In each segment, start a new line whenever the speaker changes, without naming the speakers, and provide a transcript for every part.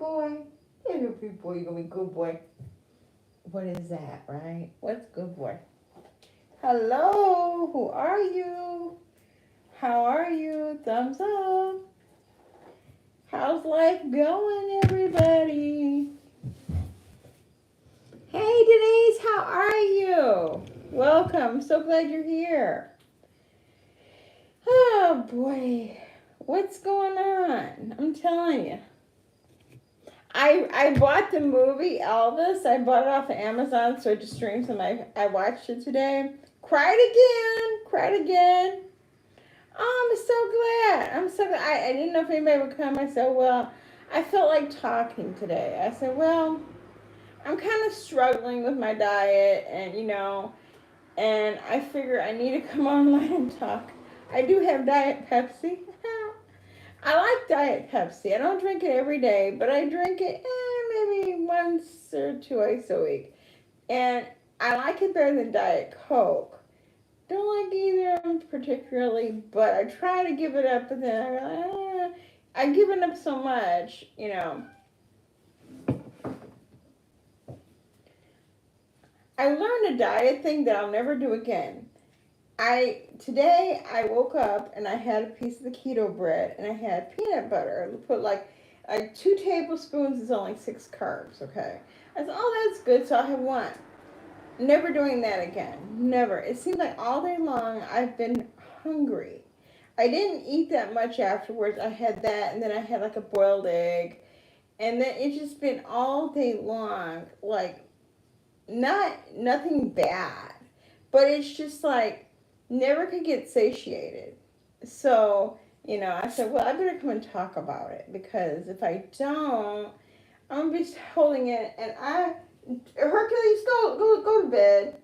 boy. You're a big boy. You're going to be a good boy. What is that, right? What's good boy? Hello. Who are you? How are you? Thumbs up. How's life going, everybody? Hey, Denise. How are you? Welcome. So glad you're here. Oh, boy. What's going on? I'm telling you. I bought the movie Elvis. I bought it off of Amazon, so I just streamed some. I watched it today. Cried again. Oh, I'm so glad. I'm so glad. I didn't know if anybody would come. I said, well, I felt like talking today. I said, well, I'm kind of struggling with my diet, and I figure I need to come online and talk. I do have Diet Pepsi. I like Diet Pepsi. I don't drink it every day, but I drink it maybe once or twice a week. And I like it better than Diet Coke. Don't like either of them particularly, but I try to give it up, but then I realize, I've given up so much, I learned a diet thing that I'll never do again. Today I woke up and I had a piece of the keto bread and I had peanut butter. I put like 2 tablespoons is only 6 carbs, okay? I said, oh, that's good, so I'll have one. Never doing that again. Never. It seems like all day long I've been hungry. I didn't eat that much afterwards. I had that and then I had like a boiled egg. And then it's just been all day long, like nothing bad. But it's just like never could get satiated. So, I said, well, I better come and talk about it because if I don't, I'm gonna be holding it and Hercules, go to bed.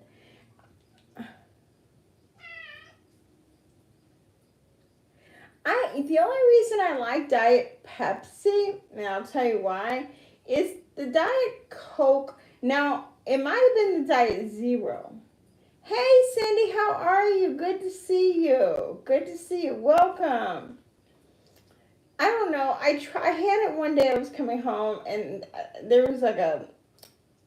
The only reason I like Diet Pepsi, and I'll tell you why, is the Diet Coke. Now, it might have been the Diet Zero. Hey, Cindy, how are you? Good to see you. Good to see you. Welcome. I don't know. I had it one day. I was coming home, and there was like I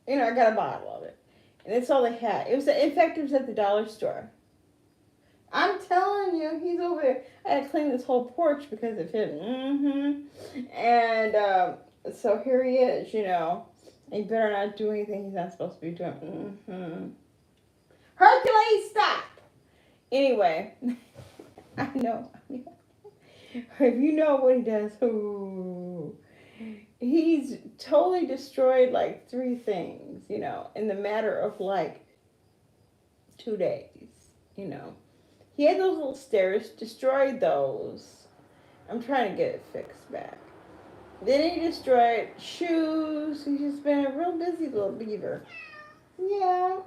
got a bottle of it, and that's all they had. In fact, it was at the dollar store. I'm telling you, he's over there. I had to clean this whole porch because of him. And so here he is, He better not do anything he's not supposed to be doing. Hercules, stop! Anyway, I know. If you know what he does, he's totally destroyed like 3 things, in the matter of like 2 days, He had those little stairs, destroyed those. I'm trying to get it fixed back. Then he destroyed shoes. He's just been a real busy little beaver. Yeah,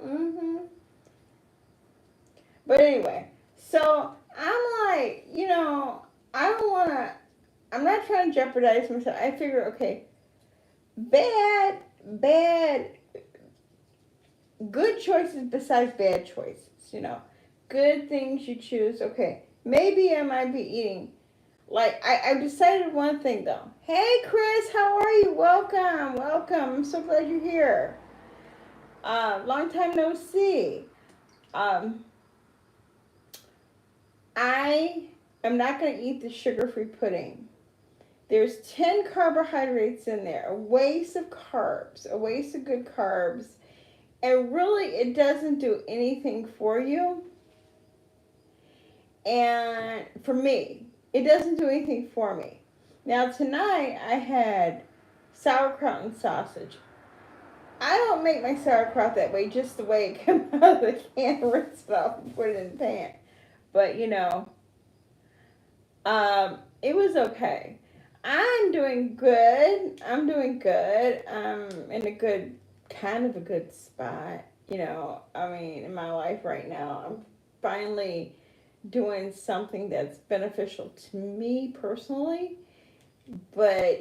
But anyway, so I'm like, I don't want to, I'm not trying to jeopardize myself. I figure, okay, bad, good choices besides bad choices, Good things you choose. Okay, maybe I might be eating. Like, I've decided one thing, though. Hey, Chris, how are you? Welcome. I'm so glad you're here. Long time no see. I am not going to eat the sugar-free pudding. There's 10 carbohydrates in there, a waste of carbs, a waste of good carbs, and really it doesn't do anything for you. And for me, it doesn't do anything for me. Now tonight I had sauerkraut and sausage. I don't make my sauerkraut that way, just the way it comes out of the can, rinse it off and put it in the pan. But it was okay. I'm doing good. I'm in a good spot, in my life right now. I'm finally doing something that's beneficial to me personally. But,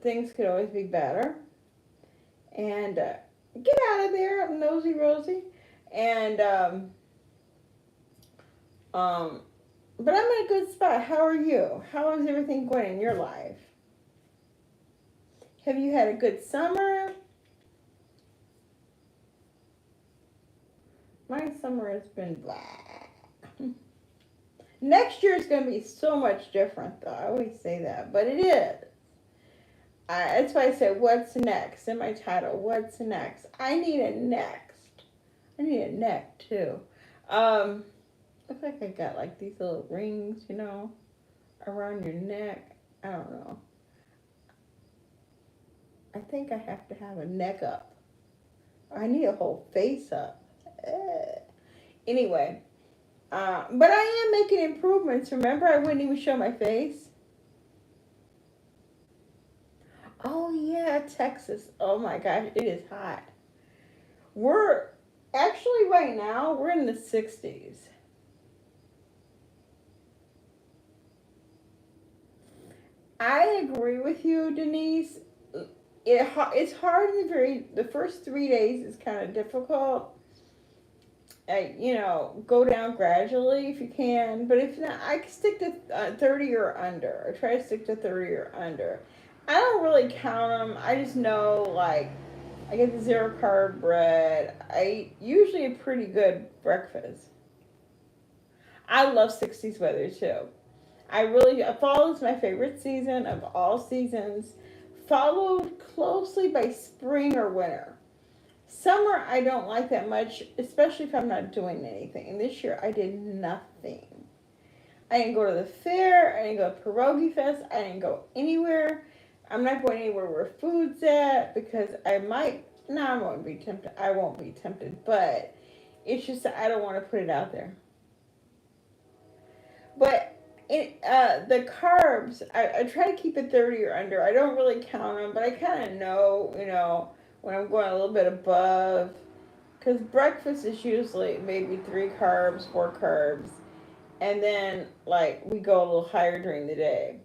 things could always be better. And get out of there, nosy Rosie. And, but I'm in a good spot. How are you? How is everything going in your life? Have you had a good summer? My summer has been blah. Next year is going to be so much different, though. I always say that, but it is. That's why I said, what's next? In my title, what's next? I need a next. I need a neck, too. Looks like I got like these little rings, you know, around your neck. I don't know. I think I have to have a neck up. I need a whole face up. Anyway, but I am making improvements. Remember, I wouldn't even show my face. Oh yeah, Texas. Oh my gosh, it is hot. We're actually right now we're in the 60s. I agree with you, Denise. It's hard in the first 3 days is kind of difficult. Go down gradually if you can. But if not, I can stick to 30 or under. I try to stick to 30 or under. I don't really count them. I just know, like, I get the 0-carb bread. I eat usually a pretty good breakfast. I love 60s weather, too. Fall is my favorite season of all seasons, followed closely by spring or winter. Summer, I don't like that much, especially if I'm not doing anything. And this year, I did nothing. I didn't go to the fair. I didn't go to Pierogi Fest. I didn't go anywhere. I'm not going anywhere where food's at because I might. No, I won't be tempted. I won't be tempted. But it's just that I don't want to put it out there. But the carbs, I try to keep it 30 or under. I don't really count them, but I kind of know, when I'm going a little bit above. Because breakfast is usually maybe 3 carbs, 4 carbs. And then, like, we go a little higher during the day.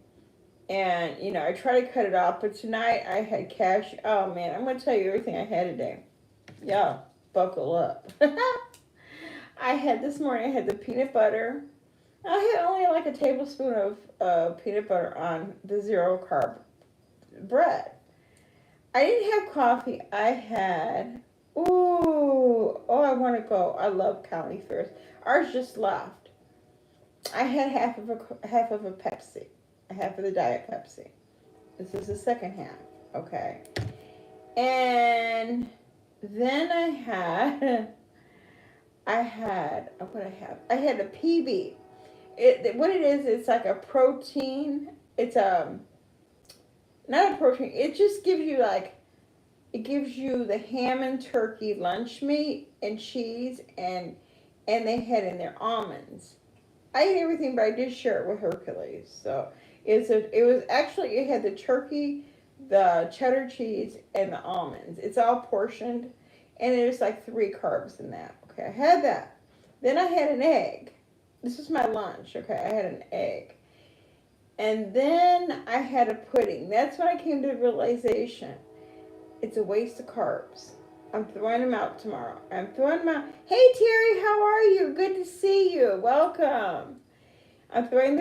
And, I try to cut it off. But tonight I had cash. Oh, man, I'm going to tell you everything I had today. Yeah, buckle up. This morning I had the peanut butter. I had only like a tablespoon of peanut butter on the 0-carb bread. I didn't have coffee. I had, I want to go. I love county fairs. Ours just left. I had half of a Pepsi, half of the Diet Pepsi. This is the second half, okay? And then I had a PB. What it is, it's like a protein. It's not a protein. It just gives you the ham and turkey lunch meat and cheese, and they had in there almonds. I ate everything, but I did share it with Hercules. So it had the turkey, the cheddar cheese, and the almonds. It's all portioned, and there's like 3 carbs in that. Okay, I had that. Then I had an egg. This was my lunch, okay? I had an egg. And then I had a pudding. That's when I came to the realization. It's a waste of carbs. I'm throwing them out tomorrow. I'm throwing them out. Hey, Terry, how are you? Good to see you. Welcome. I'm throwing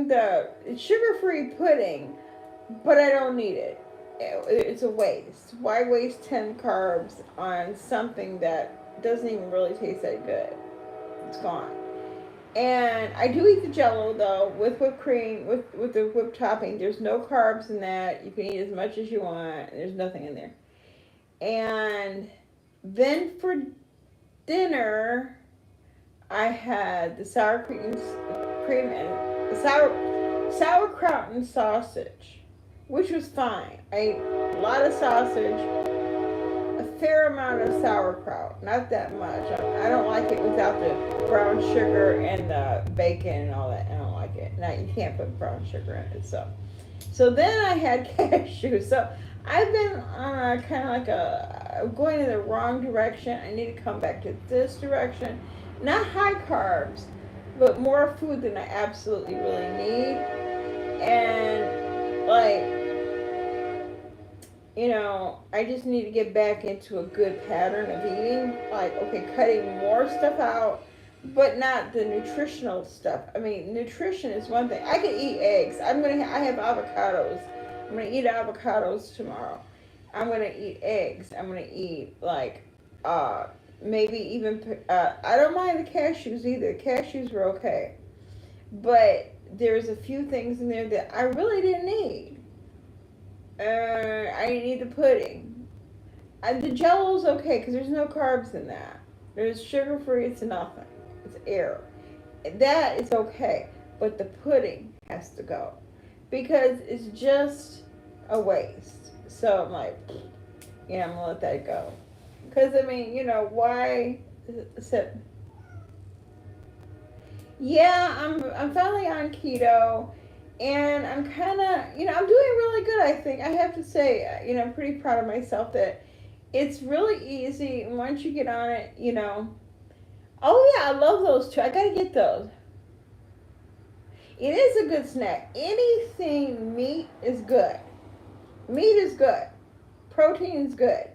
the sugar-free pudding, but I don't need it. It's a waste. Why waste 10 carbs on something that doesn't even really taste that good? It's gone. And I do eat the Jell-O, though, with whipped cream, with the whipped topping. There's no carbs in that. You can eat as much as you want. There's nothing in there. And then for dinner, I had the sauerkraut and sausage, which was fine. I ate a lot of sausage, a fair amount of sauerkraut, not that much. I don't like it without the brown sugar and the bacon and all that. I don't like it. Now, you can't put brown sugar in it. So then I had cashews. So I've been on going in the wrong direction. I need to come back to this direction. Not high carbs, but more food than I absolutely really need. And I just need to get back into a good pattern of eating. Cutting more stuff out, but not the nutritional stuff. I mean, nutrition is one thing. I could eat eggs. I have avocados. I'm gonna eat avocados tomorrow. I'm gonna eat eggs. I'm gonna eat like uh maybe even I don't mind the cashews either. The cashews were okay, but there's a few things in there that I really didn't need. I didn't need the pudding. The Jello's okay because there's no carbs in that. There's sugar free. It's nothing. It's air. That is okay, but the pudding has to go because it's just a waste. So I'm like, yeah, I'm gonna let that go. Because I mean, why? So, yeah, I'm finally on keto, and I'm kind of, I'm doing really good. I think I have to say, I'm pretty proud of myself that it's really easy once you get on it. Oh yeah, I love those too. I gotta get those. It is a good snack. Anything meat is good. Meat is good. Protein is good.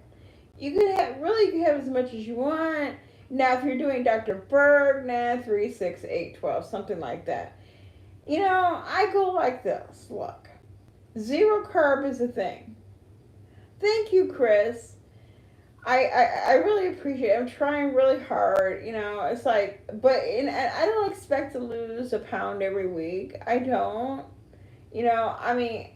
You can have as much as you want. Now, if you're doing Dr. Berg, 3, 6, 8, 12, something like that. I go like this. Look, zero carb is a thing. Thank you, Chris. I really appreciate it. I'm trying really hard. It's like, I don't expect to lose a pound every week. I don't. I mean,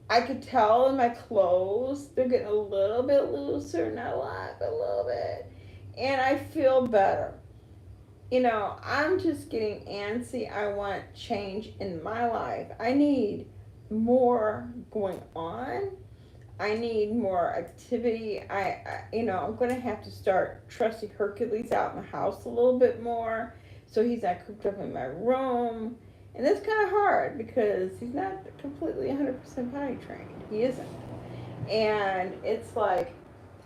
I could tell in my clothes they're getting a little bit looser, not a lot, but a little bit. And I feel better. I'm just getting antsy. I want change in my life. I need more going on. I need more activity. I'm going to have to start trusting Hercules out in the house a little bit more so he's not cooped up in my room. And that's kind of hard because he's not completely 100% potty trained. He isn't. And it's like,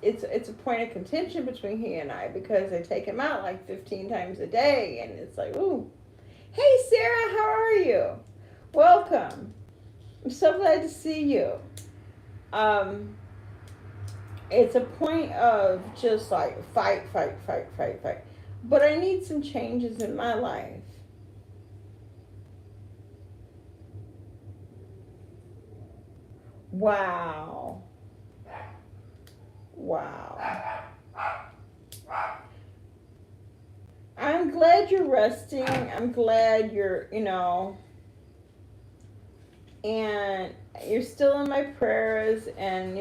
it's a point of contention between he and I because I take him out like 15 times a day. And it's like, ooh, hey, Sarah, how are you? Welcome. I'm so glad to see you. Um, it's a point of just like fight, fight, fight, fight, fight. But I need some changes in my life. Wow. Wow. I'm glad you're resting. I'm glad and you're still in my prayers and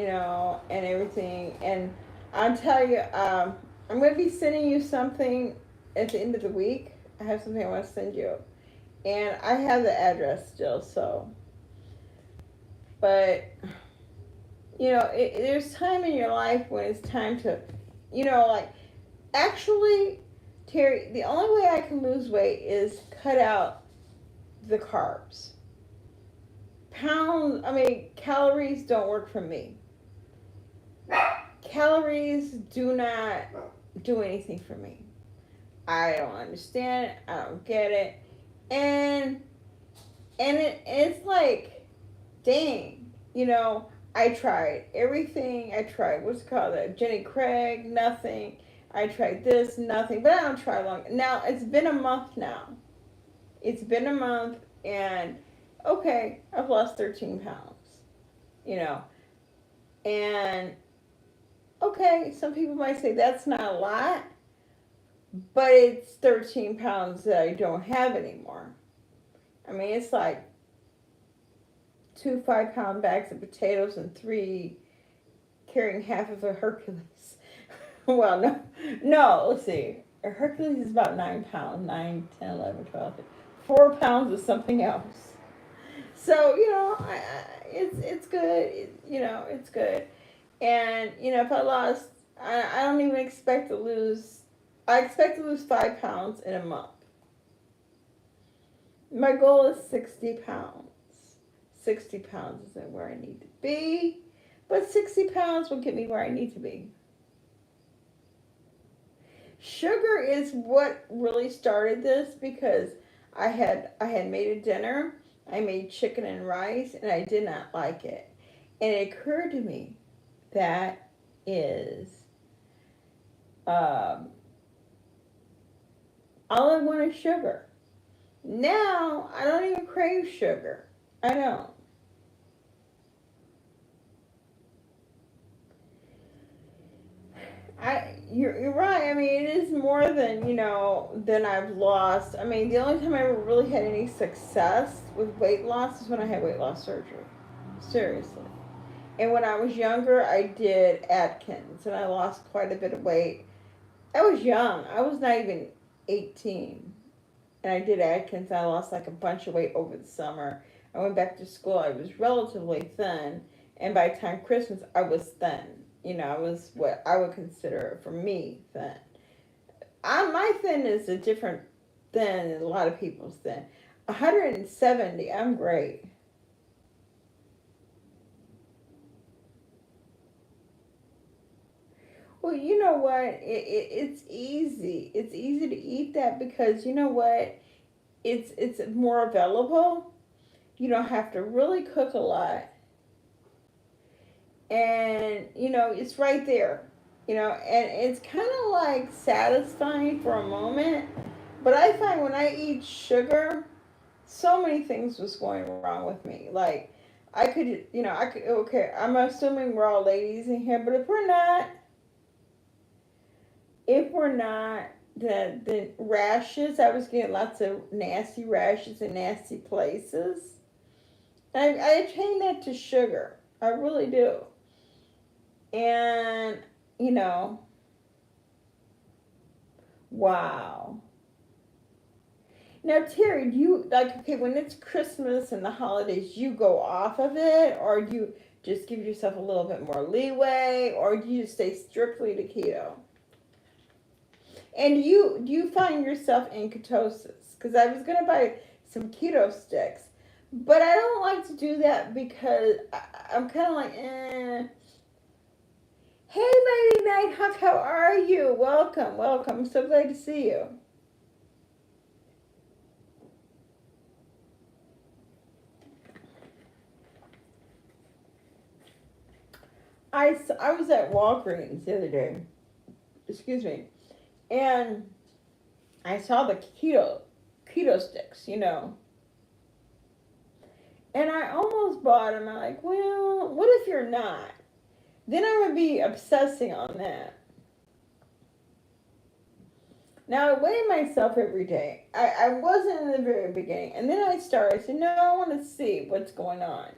everything. And I'll tell you, I'm going to be sending you something at the end of the week. I have something I want to send you. And I have the address still, so. But, there's time in your life when it's time to, like, actually, Terry, the only way I can lose weight is cut out the carbs. Calories don't work for me. Calories do not do anything for me. I don't understand it. I don't get it. And it's like, dang, I tried everything. I tried, what's it called, Jenny Craig, nothing. I tried this, nothing. But I don't try long. Now, it's been a month now. It's been a month, and okay, I've lost 13 pounds, and okay, some people might say that's not a lot, but it's 13 pounds that I don't have anymore. I mean, it's like 2 5-pound bags of potatoes and 3 carrying half of a Hercules. Well, no, let's see. A Hercules is about 9 pounds, 9, 10, 11, 12, 4 pounds of something else. So, it's good. It's good. And, if I lost, I don't even expect to lose, I expect to lose 5 pounds in a month. My goal is 60 pounds. 60 pounds isn't where I need to be, but 60 pounds will get me where I need to be. Sugar is what really started this because I had made a dinner. I made chicken and rice, and I did not like it. And it occurred to me that is all I want is sugar. Now I don't even crave sugar. I don't. You're right. I mean, it is more than, than I've lost. I mean, the only time I ever really had any success with weight loss is when I had weight loss surgery. Seriously. And when I was younger, I did Atkins, and I lost quite a bit of weight. I was young. I was not even 18. And I did Atkins. I lost like a bunch of weight over the summer. I went back to school. I was relatively thin. And by the time Christmas, I was thin. I was what I would consider, for me, thin. My thin is a different thin than a lot of people's thin. 170, I'm great. Well, you know what? It's easy. It's easy to eat that because you know what? It's more available. You don't have to really cook a lot, and it's right there. And it's kind of like satisfying for a moment. But I find when I eat sugar, so many things was going wrong with me. Like I could. Okay, I'm assuming we're all ladies in here, but if we're not, the rashes, I was getting lots of nasty rashes in nasty places. I attain that to sugar. I really do. And, you know, wow. Now, Terry, do you, like, okay, when it's Christmas and the holidays, you go off of it, or do you just give yourself a little bit more leeway, or do you stay strictly to keto? And do you find yourself in ketosis? Because I was gonna buy some keto sticks, but I don't like to do that because I'm kind of like, eh. Hey, Lady Nighthawk, how are you? Welcome, welcome. I'm so glad to see you. I was at Walgreens the other day. Excuse me, and I saw the keto sticks. And I almost bought them. I'm like, well, what if you're not? Then I would be obsessing on that. Now I weigh myself every day. I wasn't in the very beginning, and then I started. I said, no, I want to see what's going on,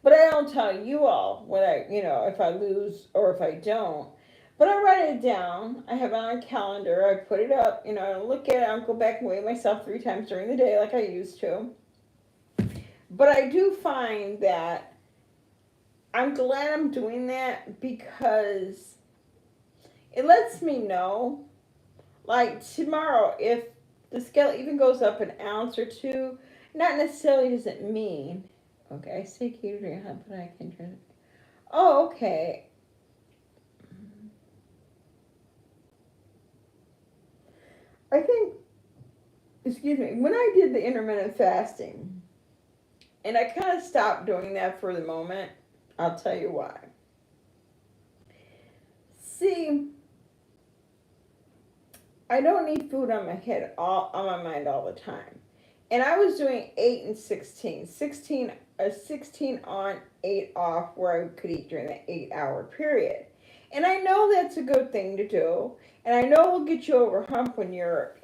but I don't tell you all what if I lose or if I don't. But I write it down. I have it on a calendar. I put it up. I look at it. I'll go back and weigh myself 3 times during the day, like I used to. But I do find that I'm glad I'm doing that because it lets me know, like tomorrow, if the scale even goes up an ounce or two, not necessarily does it mean, okay, I say keto drink, but I can drink. Oh, okay. I think, excuse me, when I did the intermittent fasting, and I kind of stopped doing that for the moment, I'll tell you why. See, I don't need food on my head, all on my mind all the time. And I was doing 8 and 16. 16 on, 8 off, where I could eat during that 8-hour period. And I know that's a good thing to do. And I know it will get you over hump when you're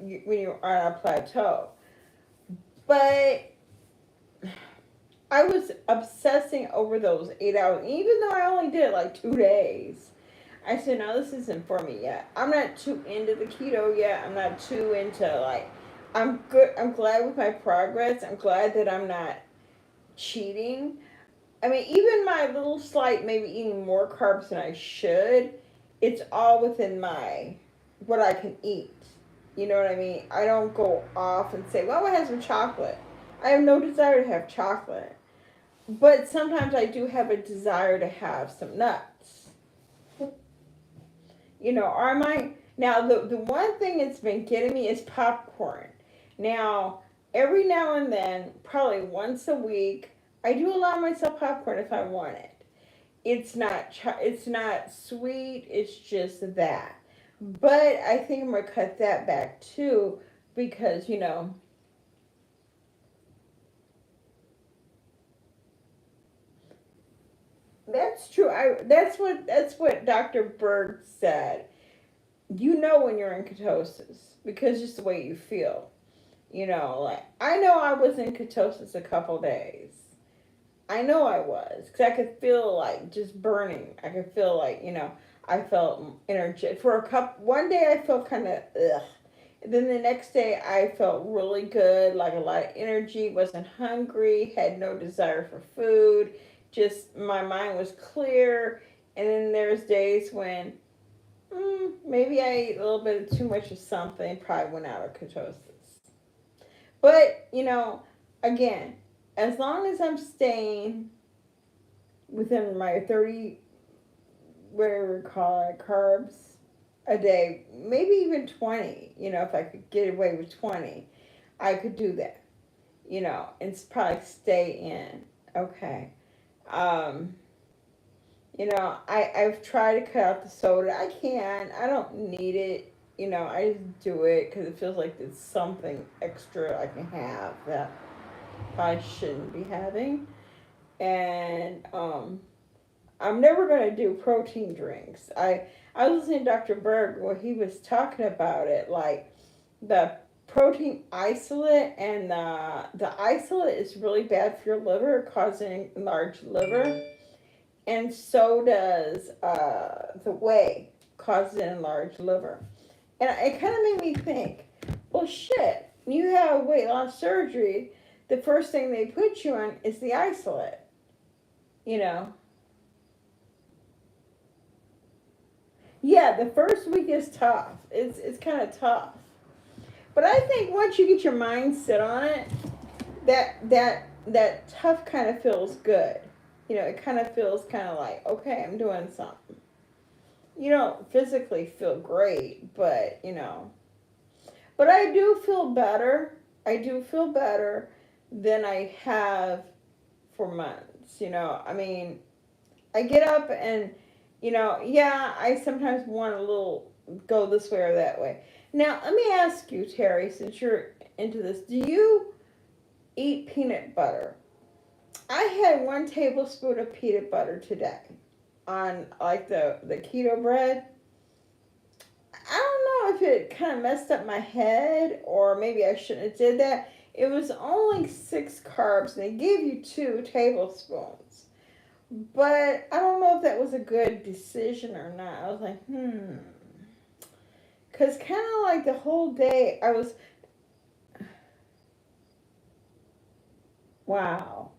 on a plateau. But I was obsessing over those 8 hours, even though I only did like 2 days. I said, no, this isn't for me yet. I'm not too into the keto yet. I'm not too into, like, I'm good. I'm glad with my progress. I'm glad that I'm not cheating. I mean, even my little slight, maybe eating more carbs than I should, it's all within what I can eat. You know what I mean? I don't go off and say, well, I have some chocolate. I have no desire to have chocolate. But sometimes I do have a desire to have some nuts. Are my now the one thing that's been getting me is popcorn. Now, every now and then, probably once a week, I do allow myself popcorn if I want it. It's not sweet, it's just that. But I think I'm gonna cut that back too because, that's true. That's what Dr. Berg said. you know when you're in ketosis because just the way you feel. You know, like I know I was in ketosis a couple days. I know I was because I could feel like just burning. I could feel like, I felt energetic for a couple. One day I felt kind of ugh. And then the next day I felt really good, like a lot of energy. Wasn't hungry, had no desire for food. Just my mind was clear. And then there's days when maybe I ate a little bit of too much of something. Probably went out of ketosis. But again, as long as I'm staying within my 30, whatever you call it, carbs a day, maybe even 20, if I could get away with 20, I could do that, and probably stay in. Okay. Um, I've tried to cut out the soda. I can. I don't need it. I just do it because it feels like there's something extra I can have that I shouldn't be having. And I'm never going to do protein drinks. I was listening to Dr. Berg where he was talking about it, like the protein isolate, and the isolate is really bad for your liver, causing enlarged liver. And so does the whey, causes an enlarged liver. And it kind of made me think, well, shit, you have weight loss surgery, the first thing they put you on is the isolate, you know. Yeah, the first week is tough. It's kind of tough. But I think once you get your mind set on it, that tough kind of feels good. It kind of feels kind of like, okay, I'm doing something. You don't physically feel great, but I do feel better. I do feel better than I have for months. I mean, I get up and, yeah, I sometimes want a little go this way or that way. Now, let me ask you, Terry, since you're into this, do you eat peanut butter? I had 1 tablespoon of peanut butter today on like the keto bread. I don't know if it kind of messed up my head or maybe I shouldn't have did that. It was only 6 carbs and they gave you 2 tablespoons. But I don't know if that was a good decision or not. I was like, Because kind of like the whole day I was, wow.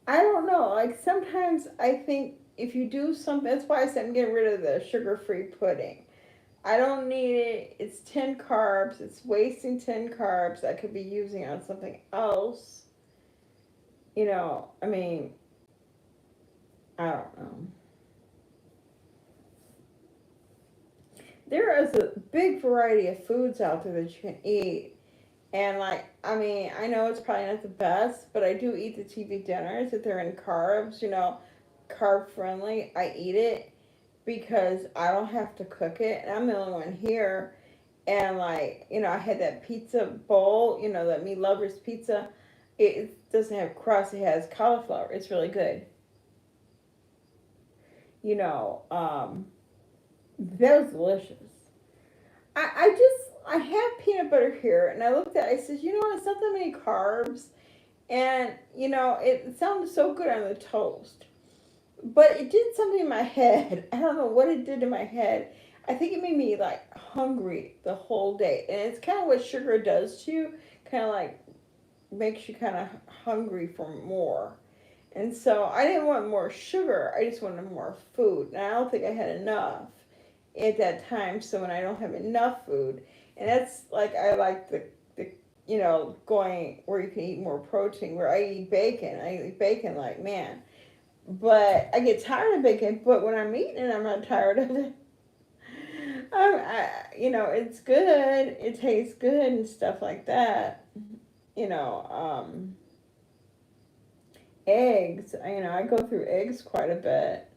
I don't know. Like sometimes I think if you do something, that's why I said I'm getting rid of the sugar-free pudding. I don't need it. It's 10 carbs. It's wasting 10 carbs I could be using on something else. I mean, I don't know. There is a big variety of foods out there that you can eat. And I mean, I know it's probably not the best, but I do eat the TV dinners if they're in carbs, carb friendly. I eat it because I don't have to cook it. And I'm the only one here. And I had that pizza bowl, that Me Lovers pizza. It doesn't have crust, it has cauliflower. It's really good. That was delicious. I have peanut butter here, and I looked at it, I said, it's not that many carbs, and, it sounded so good on the toast. But it did something in my head. I don't know what it did to my head. I think it made me, hungry the whole day. And it's kind of what sugar does to you, kind of makes you kind of hungry for more. And so I didn't want more sugar. I just wanted more food. And I don't think I had enough at that time. So when I don't have enough food, and that's I like the going where you can eat more protein, where I eat bacon. I eat bacon man. But I get tired of bacon, but when I'm eating it, I'm not tired of it. It's good. It tastes good and stuff like that. You know, um, Eggs. I go through eggs quite a bit.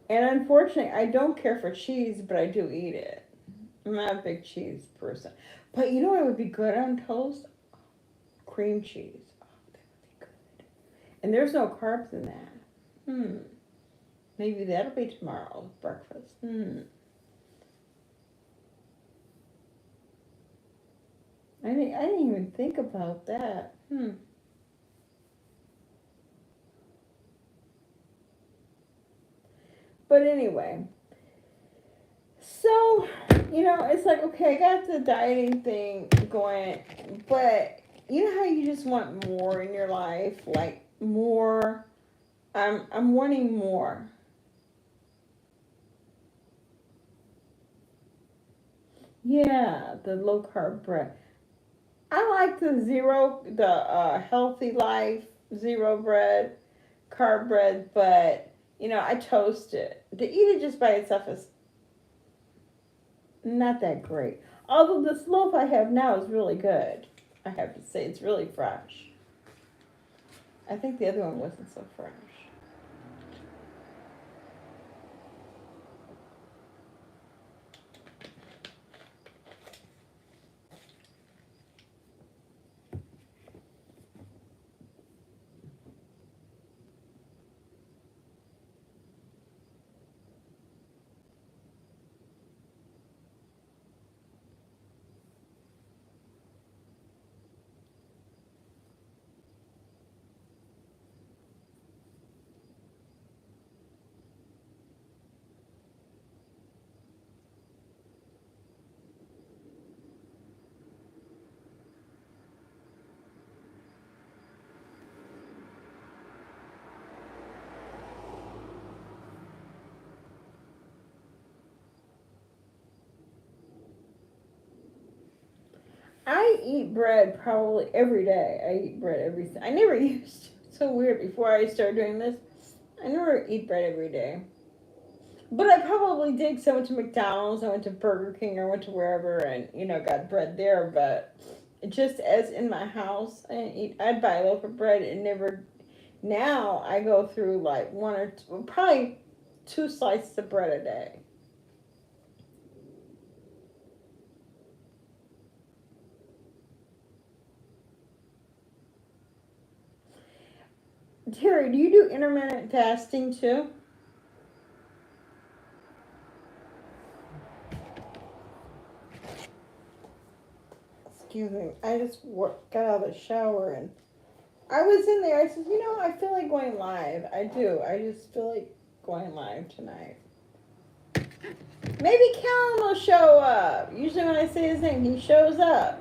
And unfortunately, I don't care for cheese, but I do eat it. I'm not a big cheese person. But you know what would be good on toast? Cream cheese. Oh, that would be good. And there's no carbs in that. Maybe that'll be tomorrow's breakfast. I didn't even think about that. But anyway, so, it's like, okay, I got the dieting thing going, but you know how you just want more in your life? Like, more. I'm wanting more. Yeah, the low carb bread. I like the healthy life zero bread, carb bread, but I toast it. To eat it just by itself is not that great. Although this loaf I have now is really good. I have to say it's really fresh. I think the other one wasn't so fresh. I eat bread probably every day. I eat bread every. I never used to. It's so weird. Before I started doing this, I never eat bread every day. But I probably did because I went to McDonald's, I went to Burger King, I went to wherever, and got bread there. But just as in my house, I'd buy a loaf of bread and never. Now I go through like one or two, probably two slices of bread a day. Terry, do you do intermittent fasting too? Excuse me. I just got out of the shower and I was in there. I said, I feel like going live. I do. I just feel like going live tonight. Maybe Callum will show up. Usually when I say his name, he shows up.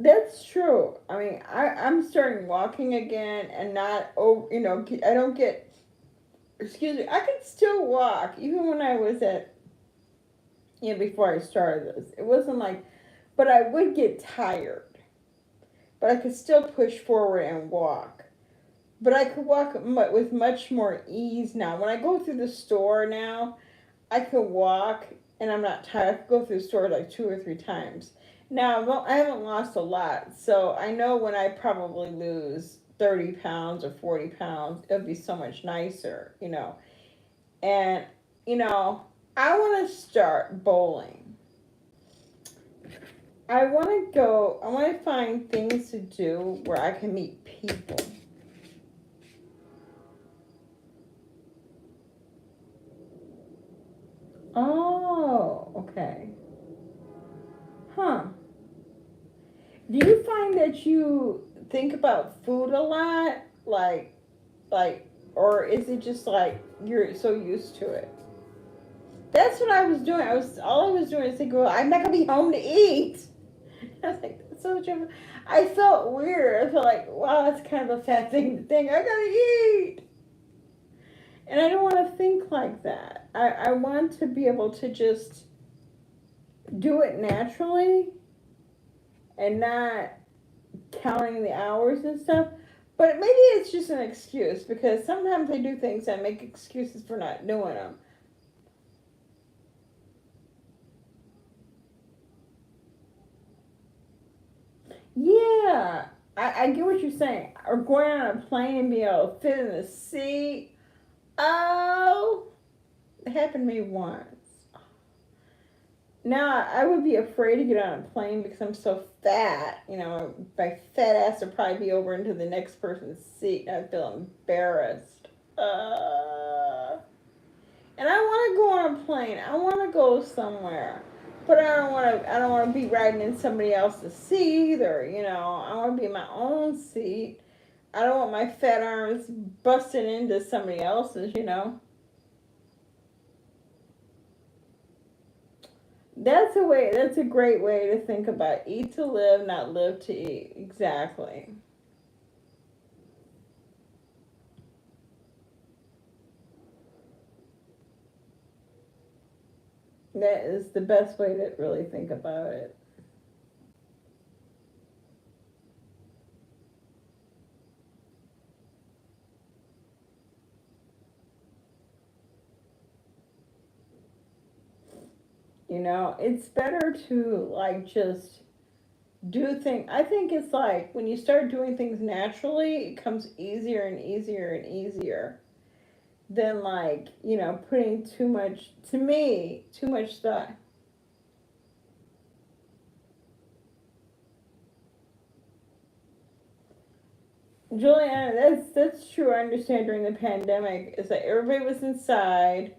That's true. I mean, I'm starting walking again and not, I don't get, excuse me, I could still walk even when I was before I started this. It wasn't like, but I would get tired. But I could still push forward and walk. But I could walk with much more ease now. When I go through the store now, I could walk and I'm not tired. I could go through the store like 2 or 3 times. Now, I haven't lost a lot, so I know when I probably lose 30 pounds or 40 pounds, it'll be so much nicer. And, I want to start bowling. I want to find things to do where I can meet people. Oh, okay. Huh. Do you find that you think about food a lot? Or is it just like you're so used to it? That's what I was doing. All I was doing is thinking, well, I'm not gonna be home to eat. I was like, that's so true. I felt weird. I felt like, wow, that's kind of a fat thing to think. I gotta eat. And I don't want to think like that. I want to be able to just do it naturally and not counting the hours and stuff. But maybe it's just an excuse because sometimes they do things and make excuses for not doing them. Yeah, I get what you're saying. Or going on a plane and being able to fit in the seat. Oh, it happened to me once. Now I would be afraid to get on a plane because I'm so fat. You know, my fat ass would probably be over into the next person's seat, and I'd feel embarrassed. And I want to go on a plane. I want to go somewhere, but I don't want to. I don't want to be riding in somebody else's seat either. You know, I want to be in my own seat. I don't want my fat arms busting into somebody else's. You know. That's a way. That's a great way to think about it. Eat to live, not live to eat. Exactly. That is the best way to really think about it. You know, it's better to like just do things. I think it's like when you start doing things naturally, it comes easier and easier and easier than like, you know, putting too much, to me, too much stuff. Juliana, that's true. I understand during the pandemic is that everybody was inside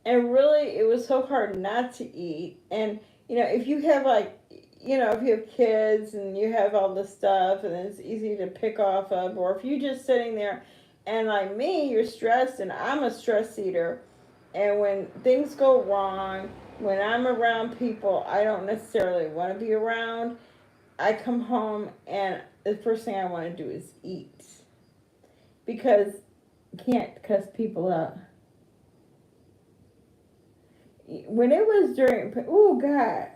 and really it was so hard not to eat. And you know, if you have like, you know, if you have kids and you have all this stuff and it's easy to pick off of, or if you're just sitting there and like me, you're stressed, and I'm a stress eater, and when things go wrong, when I'm around people I don't necessarily want to be around, I come home and the first thing I want to do is eat because you can't cuss people out. When it was during, oh God,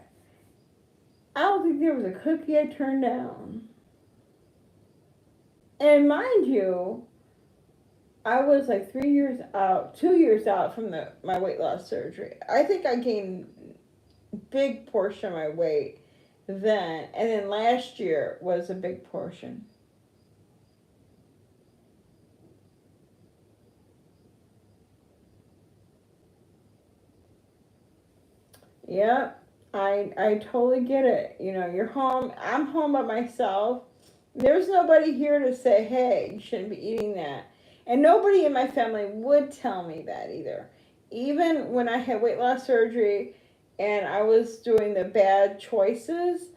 I don't think there was a cookie I turned down. And mind you, I was like 3 years out, 2 years out from my weight loss surgery. I think I gained a big portion of my weight then, and then last year was a big portion. Yep, I totally get it. You know, you're home. I'm home by myself. There's nobody here to say, hey, you shouldn't be eating that. And nobody in my family would tell me that either. Even when I had weight loss surgery and I was doing the bad choices,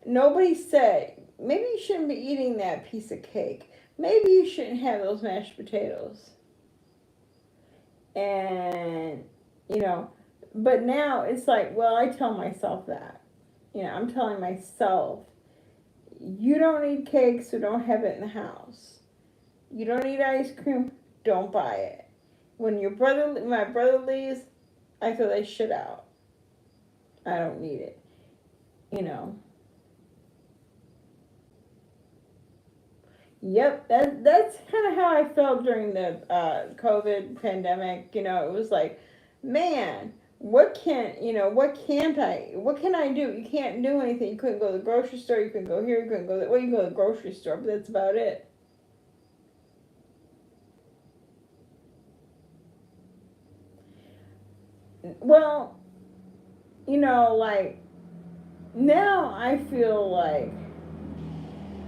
nobody said, maybe you shouldn't be eating that piece of cake. Maybe you shouldn't have those mashed potatoes. And, you know, but now it's like, well, I tell myself that. You know, I'm telling myself, you don't eat cake, so don't have it in the house. You don't eat ice cream, don't buy it. When my brother leaves, I throw that shit out. I don't need it. You know. Yep, that's kind of how I felt during the COVID pandemic. You know, it was like, man, what can I do? You can't do anything. You couldn't go to the grocery store. You couldn't go here. You couldn't go there. Well, you can go to the grocery store, but that's about it. Well, you know, like now I feel like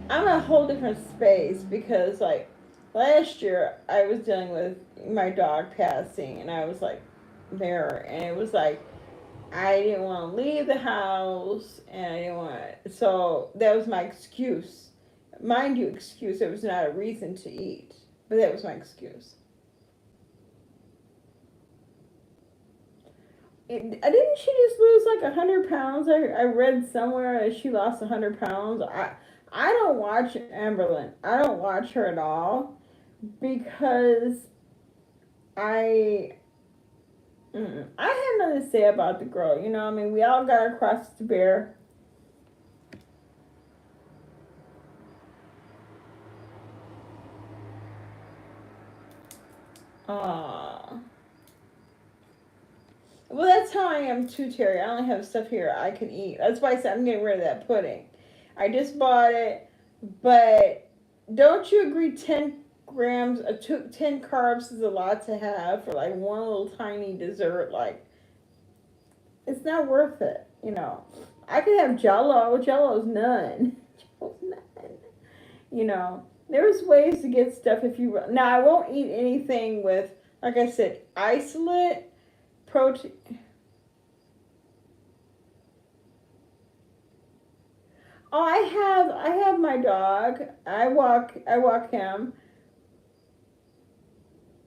I'm in a whole different space because like last year I was dealing with my dog passing and I was like there and it was like I didn't want to leave the house and I didn't want to, so that was my excuse. Mind you, excuse, it was not a reason to eat, but that was my excuse. Didn't she just lose like 100 pounds? I read somewhere that she lost 100 pounds. I don't watch Amberlyn. I don't watch her at all because I I have nothing to say about the girl. You know, I mean, we all got our crosses to bear. Uh, well, that's how I am too, Terry. I only have stuff here I can eat. That's why I said I'm getting rid of that pudding. I just bought it, but don't you agree 10 grams, 10 carbs is a lot to have for like one little tiny dessert? Like, it's not worth it, you know. I could have Jello. Jello's none. Jello's none. You know, there's ways to get stuff if you. Now, I won't eat anything with, like I said, isolate protein. Oh, I have my dog. I walk him.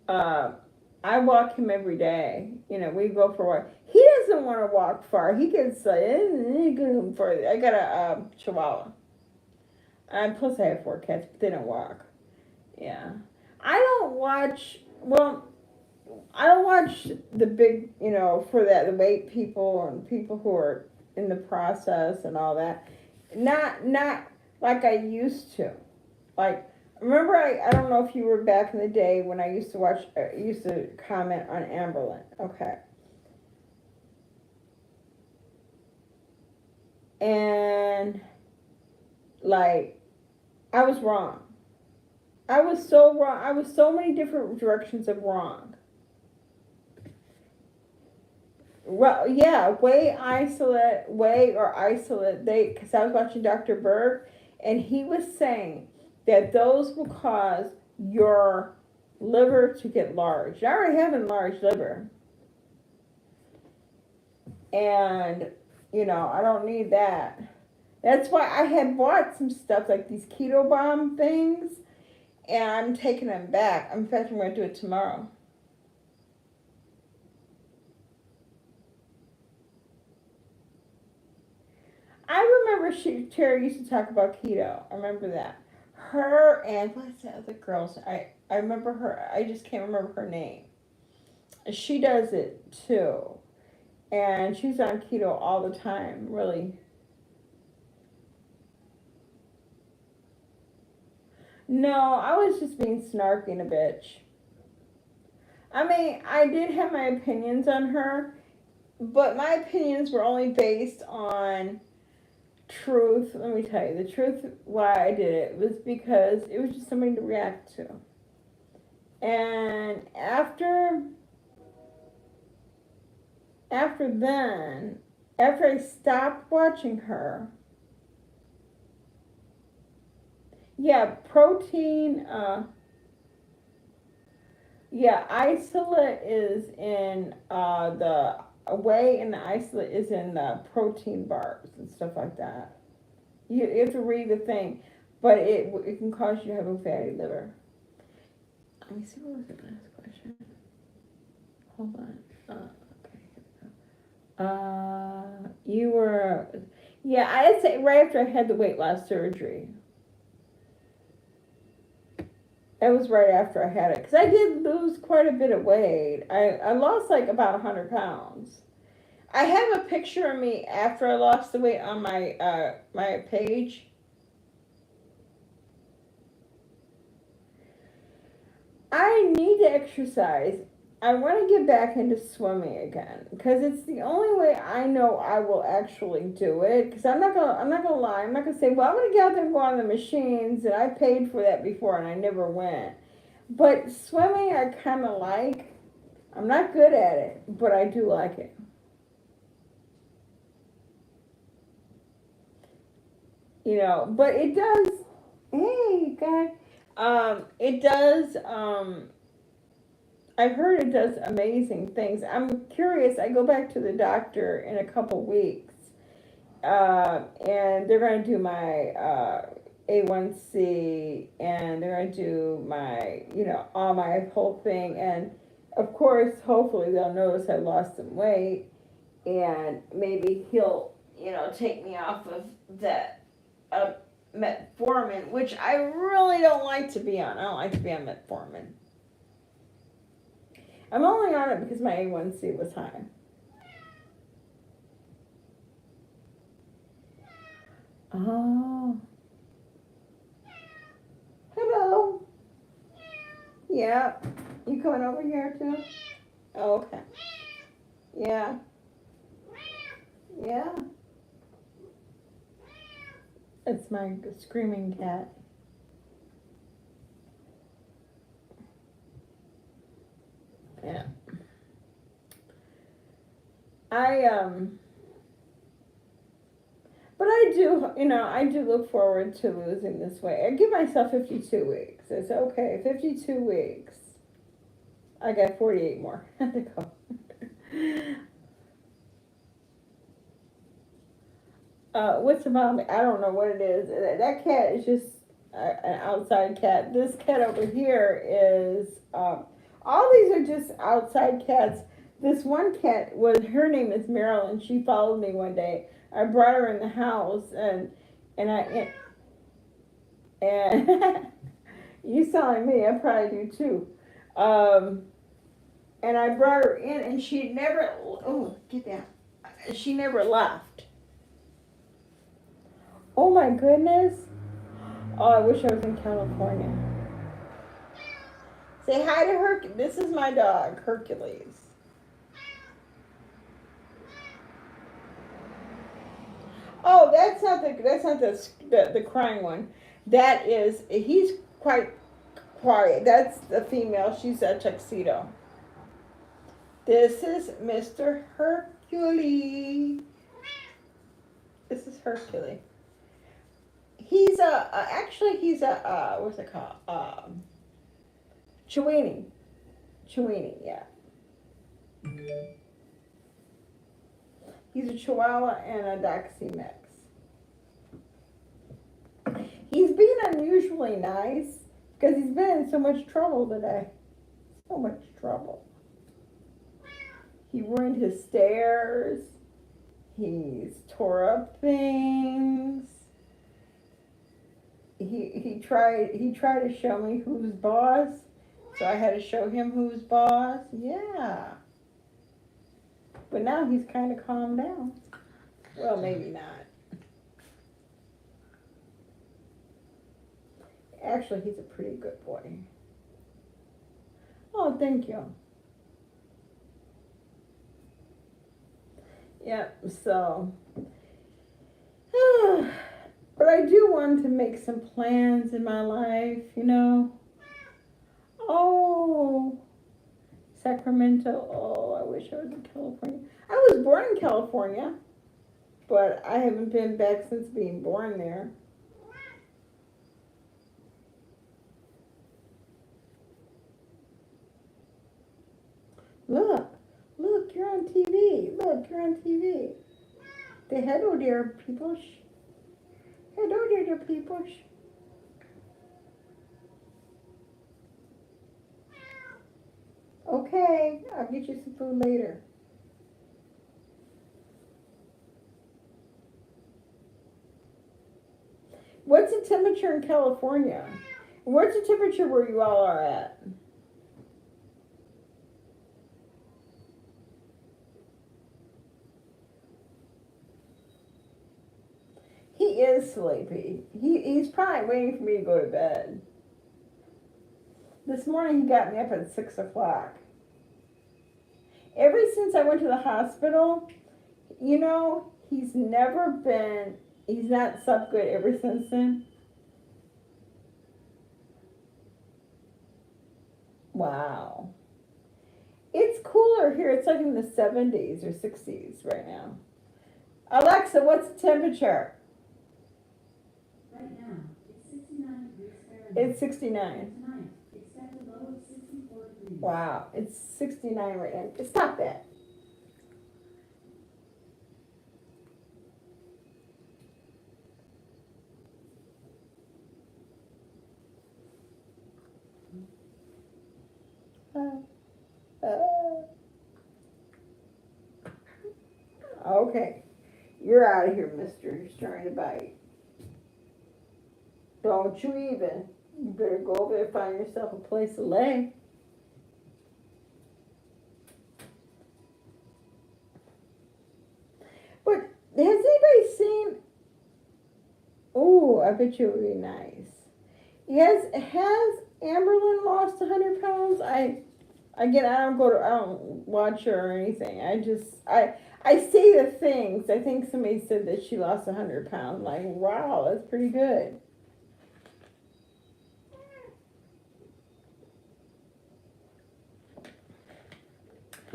Uh, I walk him every day. You know, we go for a walk. He doesn't want to walk far. He gets like, further. I got a Chihuahua. Plus, I have 4 cats, but they don't walk. Yeah, I don't watch. Well, I don't watch the big, you know, for that the weight people and people who are in the process and all that. Not like I used to. Like, remember, I don't know if you were back in the day when I used to watch, used to comment on Amberlin. Okay. And, like, I was wrong. I was so wrong. I was so many different directions of wrong. Well, yeah, whey or isolate. Because I was watching Dr. Berg, and he was saying that those will cause your liver to get large. I already have enlarged liver, and you know I don't need that. That's why I had bought some stuff like these keto bomb things, and I'm taking them back. In fact, I'm going to do it tomorrow. I remember Terry used to talk about keto. I remember that. Her and what's the other girl's? I remember her. I just can't remember her name. She does it too, and she's on keto all the time. Really. No, I was just being snarky and a bitch. I mean, I did have my opinions on her, but my opinions were only based on truth. Let me tell you, the truth why I did it was because it was just something to react to. And after I stopped watching her, yeah, protein, yeah, isolate is in the whey, and the isolate is in the protein bars and stuff like that. You have to read the thing, but it can cause you to have a fatty liver. Let me see, what was the last question? Hold on. You were, yeah, I'd say right after I had the weight loss surgery. That was right after I had it. Because I did lose quite a bit of weight. I lost like about 100 pounds. I have a picture of me after I lost the weight on my my page. I need to exercise. I want to get back into swimming again because it's the only way I know I will actually do it. Because I'm not gonna lie. I'm not gonna say, well, I'm gonna get out there and go on the machines, and I paid for that before and I never went. But swimming, I kind of like. I'm not good at it, but I do like it. You know, but it does. Hey, guy. It does. I've heard it does amazing things. I'm curious. I go back to the doctor in a couple weeks, and they're going to do my A1C, and they're going to do my, you know, all my whole thing. And of course, hopefully, they'll notice I lost some weight, and maybe he'll, you know, take me off of that metformin, which I really don't like to be on. I don't like to be on metformin. I'm only on it because my A1C was high. Oh. Hello. Yeah. You coming over here too? Oh, okay. Yeah. Yeah. It's my screaming cat. Yeah. I but I do, I do look forward to losing this weight. I give myself 52 weeks. It's okay. 52 weeks. I got 48 more to go. What's the problem? I don't know what it is. That cat is just an outside cat. This cat over here is, all these are just outside cats. This one cat her name is Marilyn. She followed me one day. I brought her in the house and you sound like me. I probably do too. And I brought her in, and she never. Oh, get down. She never left. Oh my goodness. Oh, I wish I was in California. Say hi to her. This is my dog, Hercules. Oh, that's not the crying one. He's quite quiet. That's the female. She's a tuxedo. This is Mr. Hercules. This is Hercules. He's he's a what's it called? Chiweenie. Chiweenie, yeah. He's a Chihuahua and a Dachshund mix. He's being unusually nice because he's been in so much trouble today. So much trouble. He ruined his stairs. He's tore up things. He tried to show me who's boss, so I had to show him who's boss. Yeah. But now he's kind of calmed down. Well, maybe not. Actually, he's a pretty good boy. Oh, thank you. Yep, so. But I do want to make some plans in my life, Oh, Sacramento. Oh, I wish I was in California. I was born in California, but I haven't been back since being born there. Look, you're on TV. Look, you're on TV. Say hello, dear people. Hello, dear people. Okay, I'll get you some food later. What's the temperature in California? What's the temperature where you all are at? He is sleepy. He's probably waiting for me to go to bed. This morning he got me up at 6 o'clock. Ever since I went to the hospital, he's not slept good ever since then. Wow. It's cooler here. It's like in the 70s or 60s right now. Alexa, what's the temperature?
Right now, it's 69 degrees Fahrenheit.
It's 69.
Tonight, expected low of 64 degrees.
Wow, it's 69 right now. Stop that. Okay, you're out of here, mister. He's trying to bite. Don't you even. You better go over there and find yourself a place to lay. But has anybody seen? Oh, I bet you it would be nice. Has Amberlyn lost 100 pounds? Again, I don't watch her or anything. I see the things. I think somebody said that she lost 100 pounds. Like, wow, that's pretty good.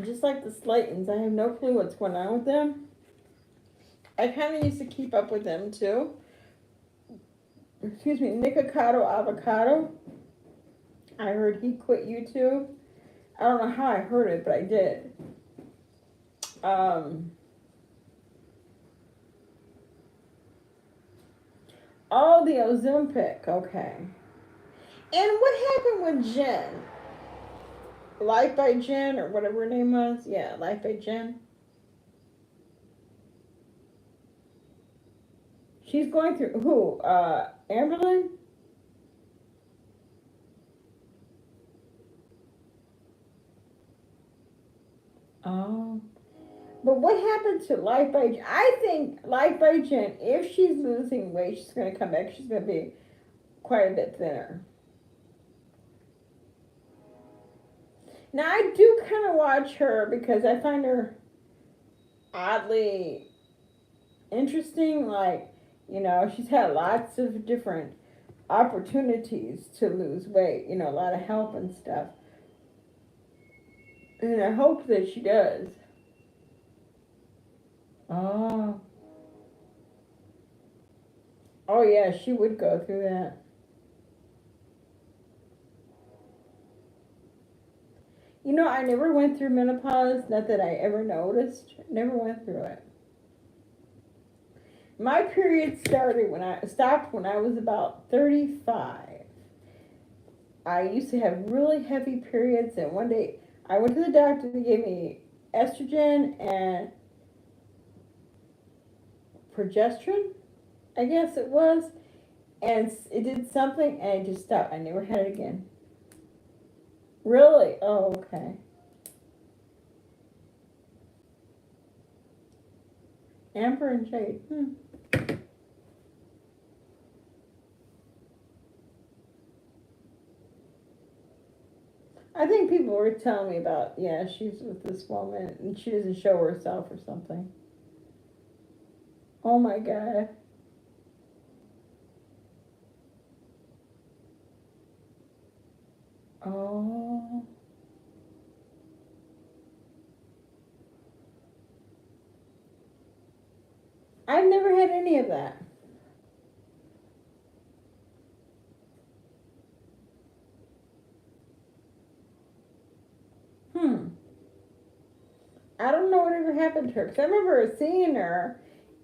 Just like the Slaytons, I have no clue what's going on with them. I kind of used to keep up with them too. Excuse me, Nikocado Avocado. I heard he quit YouTube. I don't know how I heard it, but I did. Oh, the Ozempic. Okay. And what happened with Jen? Life by Jen, or whatever her name was? Yeah, Life by Jen. She's going through who? Amberlyn? Oh. But what happened to Life by Jen? I think Life by Jen, if she's losing weight, she's going to come back. She's going to be quite a bit thinner. Now, I do kind of watch her because I find her oddly interesting. Like, she's had lots of different opportunities to lose weight, a lot of help and stuff. And I hope that she does. Oh. Oh, yeah, she would go through that. I never went through menopause, not that I ever noticed. Never went through it. My period stopped when I was about 35. I used to have really heavy periods, and one day I went to the doctor. They gave me estrogen and progesterone, I guess it was, and it did something, and I just stopped. I never had it again. Really? Oh, okay. Amber and jade. I think people were telling me about, yeah, she's with this woman and she doesn't show herself or something. Oh my God. Oh. I've never had any of that. Hmm. I don't know whatever happened to her. Because I remember seeing her,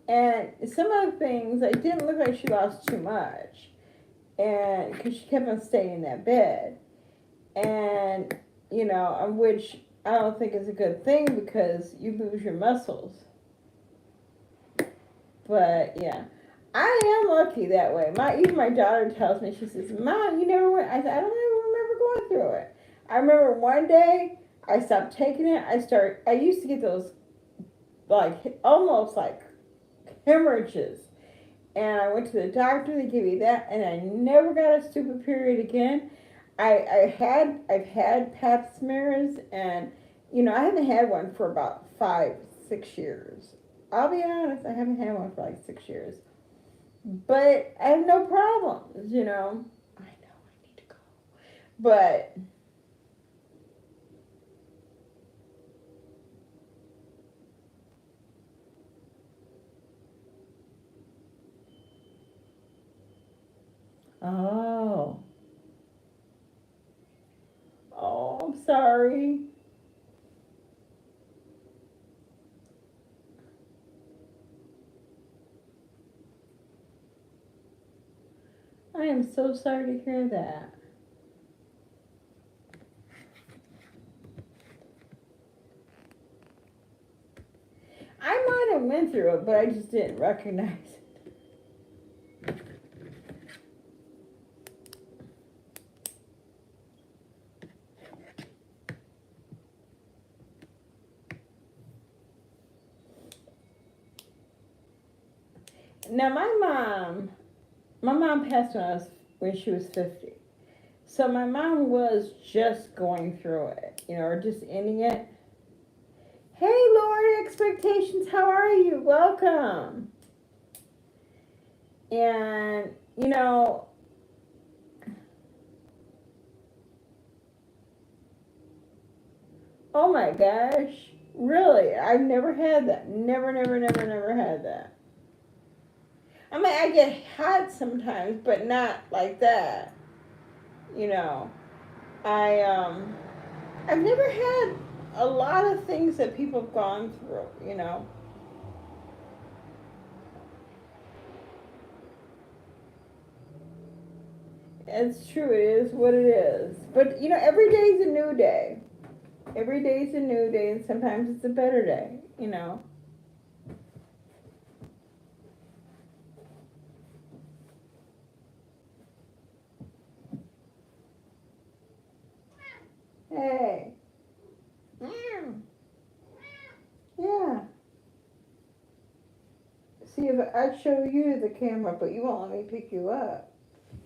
and some of the things, it didn't look like she lost too much. And because she kept on staying in that bed. And, which I don't think is a good thing because you lose your muscles. But, yeah. I am lucky that way. Even my daughter tells me, she says, Mom, you never went. I said, I don't even remember going through it. I remember one day I stopped taking it. I used to get those, like, almost like hemorrhages. And I went to the doctor, they gave me that, and I never got a stupid period again. I've had pap smears, and, I haven't had one for about 5, 6 years. I'll be honest, I haven't had one for like 6 years. But I have no problems. I know I need to go. But oh. Oh, I'm sorry. I am so sorry to hear that. I might have went through it, but I just didn't recognize it. Now my mom passed when she was 50. So my mom was just going through it, or just ending it. Hey, Lord Expectations, how are you? Welcome. And, oh my gosh, really? I've never had that. Never, never, never, never had that. I mean, I get hot sometimes, but not like that. You know, I I've never had a lot of things that people have gone through. It's true, it is what it is. But every day's a new day. Every day's a new day, and sometimes it's a better day. Hey. Mm. Yeah. See, if I show you the camera, but you won't let me pick you up.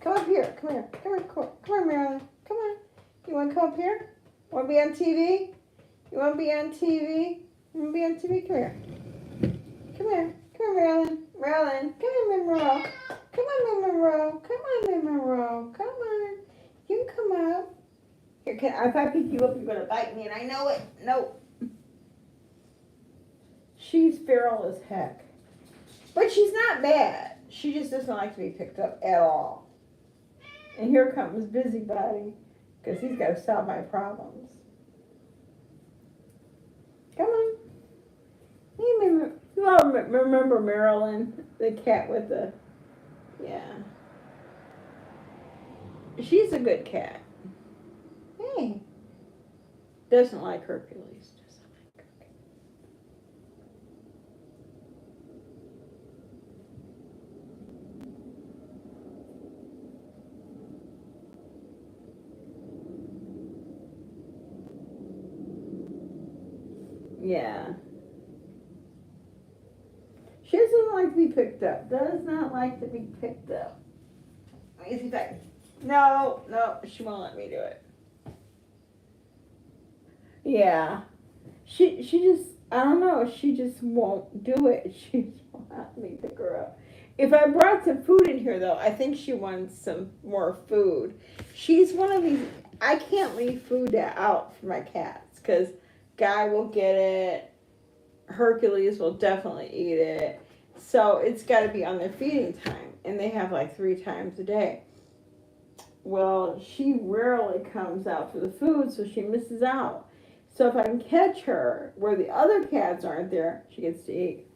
Come up here. Come here. Come here. Come on, Marilyn. Come on. You want to come up here? Want to be on TV? You want to be on TV? You want to be on TV? Come here. Come here. Come here, Marilyn. Marilyn. Come here, Monroe. Come on, Monroe. Come on, Monroe. Come on. You can come up. Here, if I pick you up, you're going to bite me, and I know it. No. She's feral as heck. But she's not bad. She just doesn't like to be picked up at all. And here comes Busybody, because he's got to solve my problems. Come on. You all remember Marilyn, the cat with the... Yeah. She's a good cat. Hey. Doesn't like Hercules. Yeah. She doesn't like to be picked up. Does not like to be picked up. Let me see if I can. No, she won't let me do it. Yeah. She just, I don't know, she just won't do it. She just won't let me pick her up. If I brought some food in here, though, I think she wants some more food. She's one of these, I can't leave food out for my cats, because Guy will get it, Hercules will definitely eat it, so it's got to be on their feeding time, and they have like 3 times a day. Well, she rarely comes out for the food, so she misses out. So if I can catch her where the other cats aren't there, she gets to eat.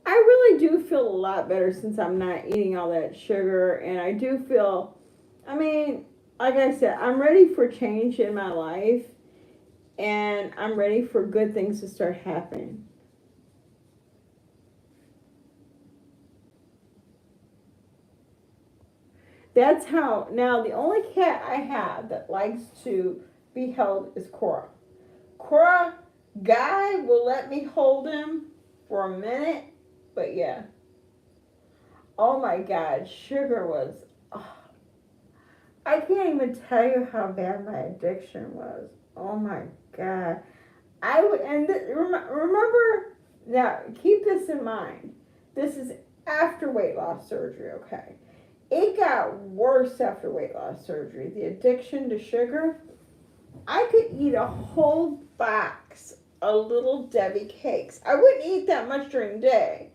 I really do feel a lot better since I'm not eating all that sugar, and I do feel, I mean, like I said, I'm ready for change in my life, and I'm ready for good things to start happening. That's how, now the only cat I have that likes to be held is Cora. Cora, Guy will let me hold him for a minute, but yeah. Oh my God, sugar was, oh, I can't even tell you how bad my addiction was. Oh my God. I would, and remember, now keep this in mind. This is after weight loss surgery, okay? It got worse after weight loss surgery. The addiction to sugar, I could eat a whole box of Little Debbie cakes. I wouldn't eat that much during the day,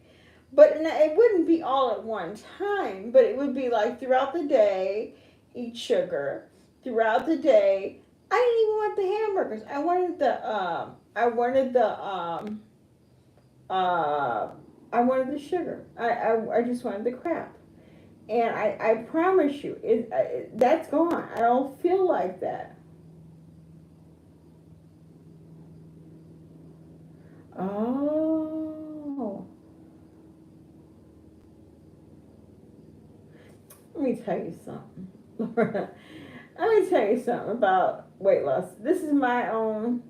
but it wouldn't be all at one time, but it would be like throughout the day, eat sugar. Throughout the day, I didn't even want the hamburgers. I wanted the sugar. I just wanted the crap. And I promise you, that's gone. I don't feel like that. Oh. Let me tell you something. Let me tell you something about weight loss. This is my own.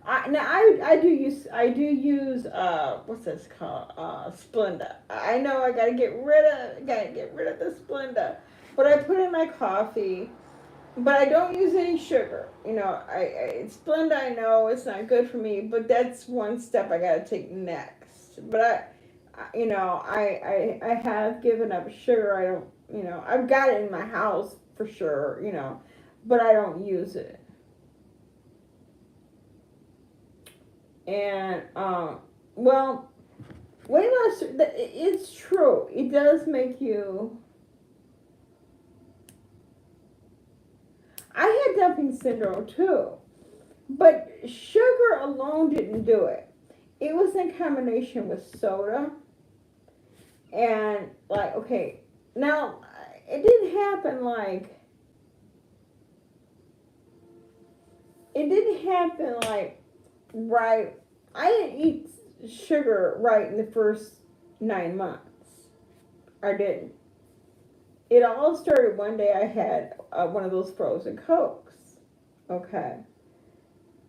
I do use what's this called, Splenda. I know I gotta get rid of the Splenda, but I put in my coffee. But I don't use any sugar. Splenda. I know it's not good for me, but that's one step I gotta take next. But I have given up sugar. I don't. I've got it in my house for sure. But I don't use it. And well, weight loss. It's true. It does make you. I had dumping syndrome too, but sugar alone didn't do it. It was in combination with soda, and like, okay, now it didn't happen like right. I didn't eat sugar right in the first 9 months. I didn't. It all started one day. I had one of those frozen Cokes. Okay.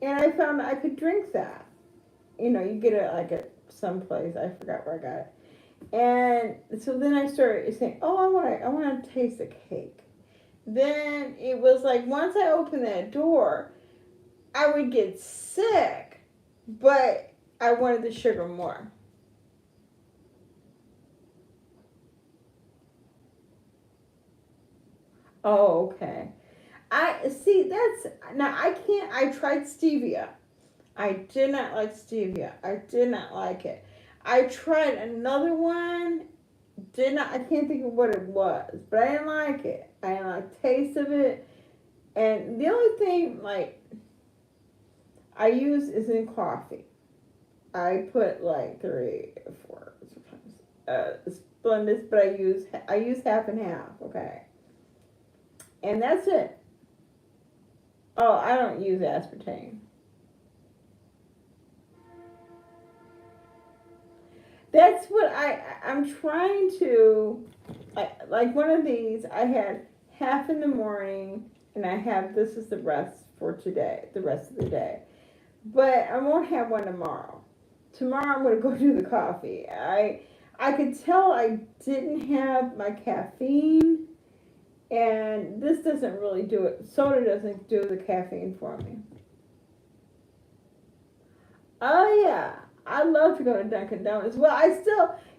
And I found I could drink that. You get it like at some place. I forgot where I got it. And so then I started saying, "Oh, I want to taste the cake." Then it was like once I opened that door, I would get sick, but I wanted the sugar more. Oh, okay. I see. That's now. I can't. I tried stevia. I did not like stevia. I did not like it. I tried another one. Did not. I can't think of what it was, but I didn't like it. I didn't like the taste of it. And the only thing like I use is in coffee. I put like 3 or 4 sometimes Splendid, but I use half and half. Okay, and that's it. Oh, I don't use aspartame. That's what I'm trying to, like one of these, I had half in the morning, and I have, this is the rest for today, the rest of the day. But I won't have one tomorrow. Tomorrow I'm going to go do the coffee. I could tell I didn't have my caffeine, and this doesn't really do it. Soda doesn't do the caffeine for me. Oh yeah, I love to go to Dunkin' Donuts. Well,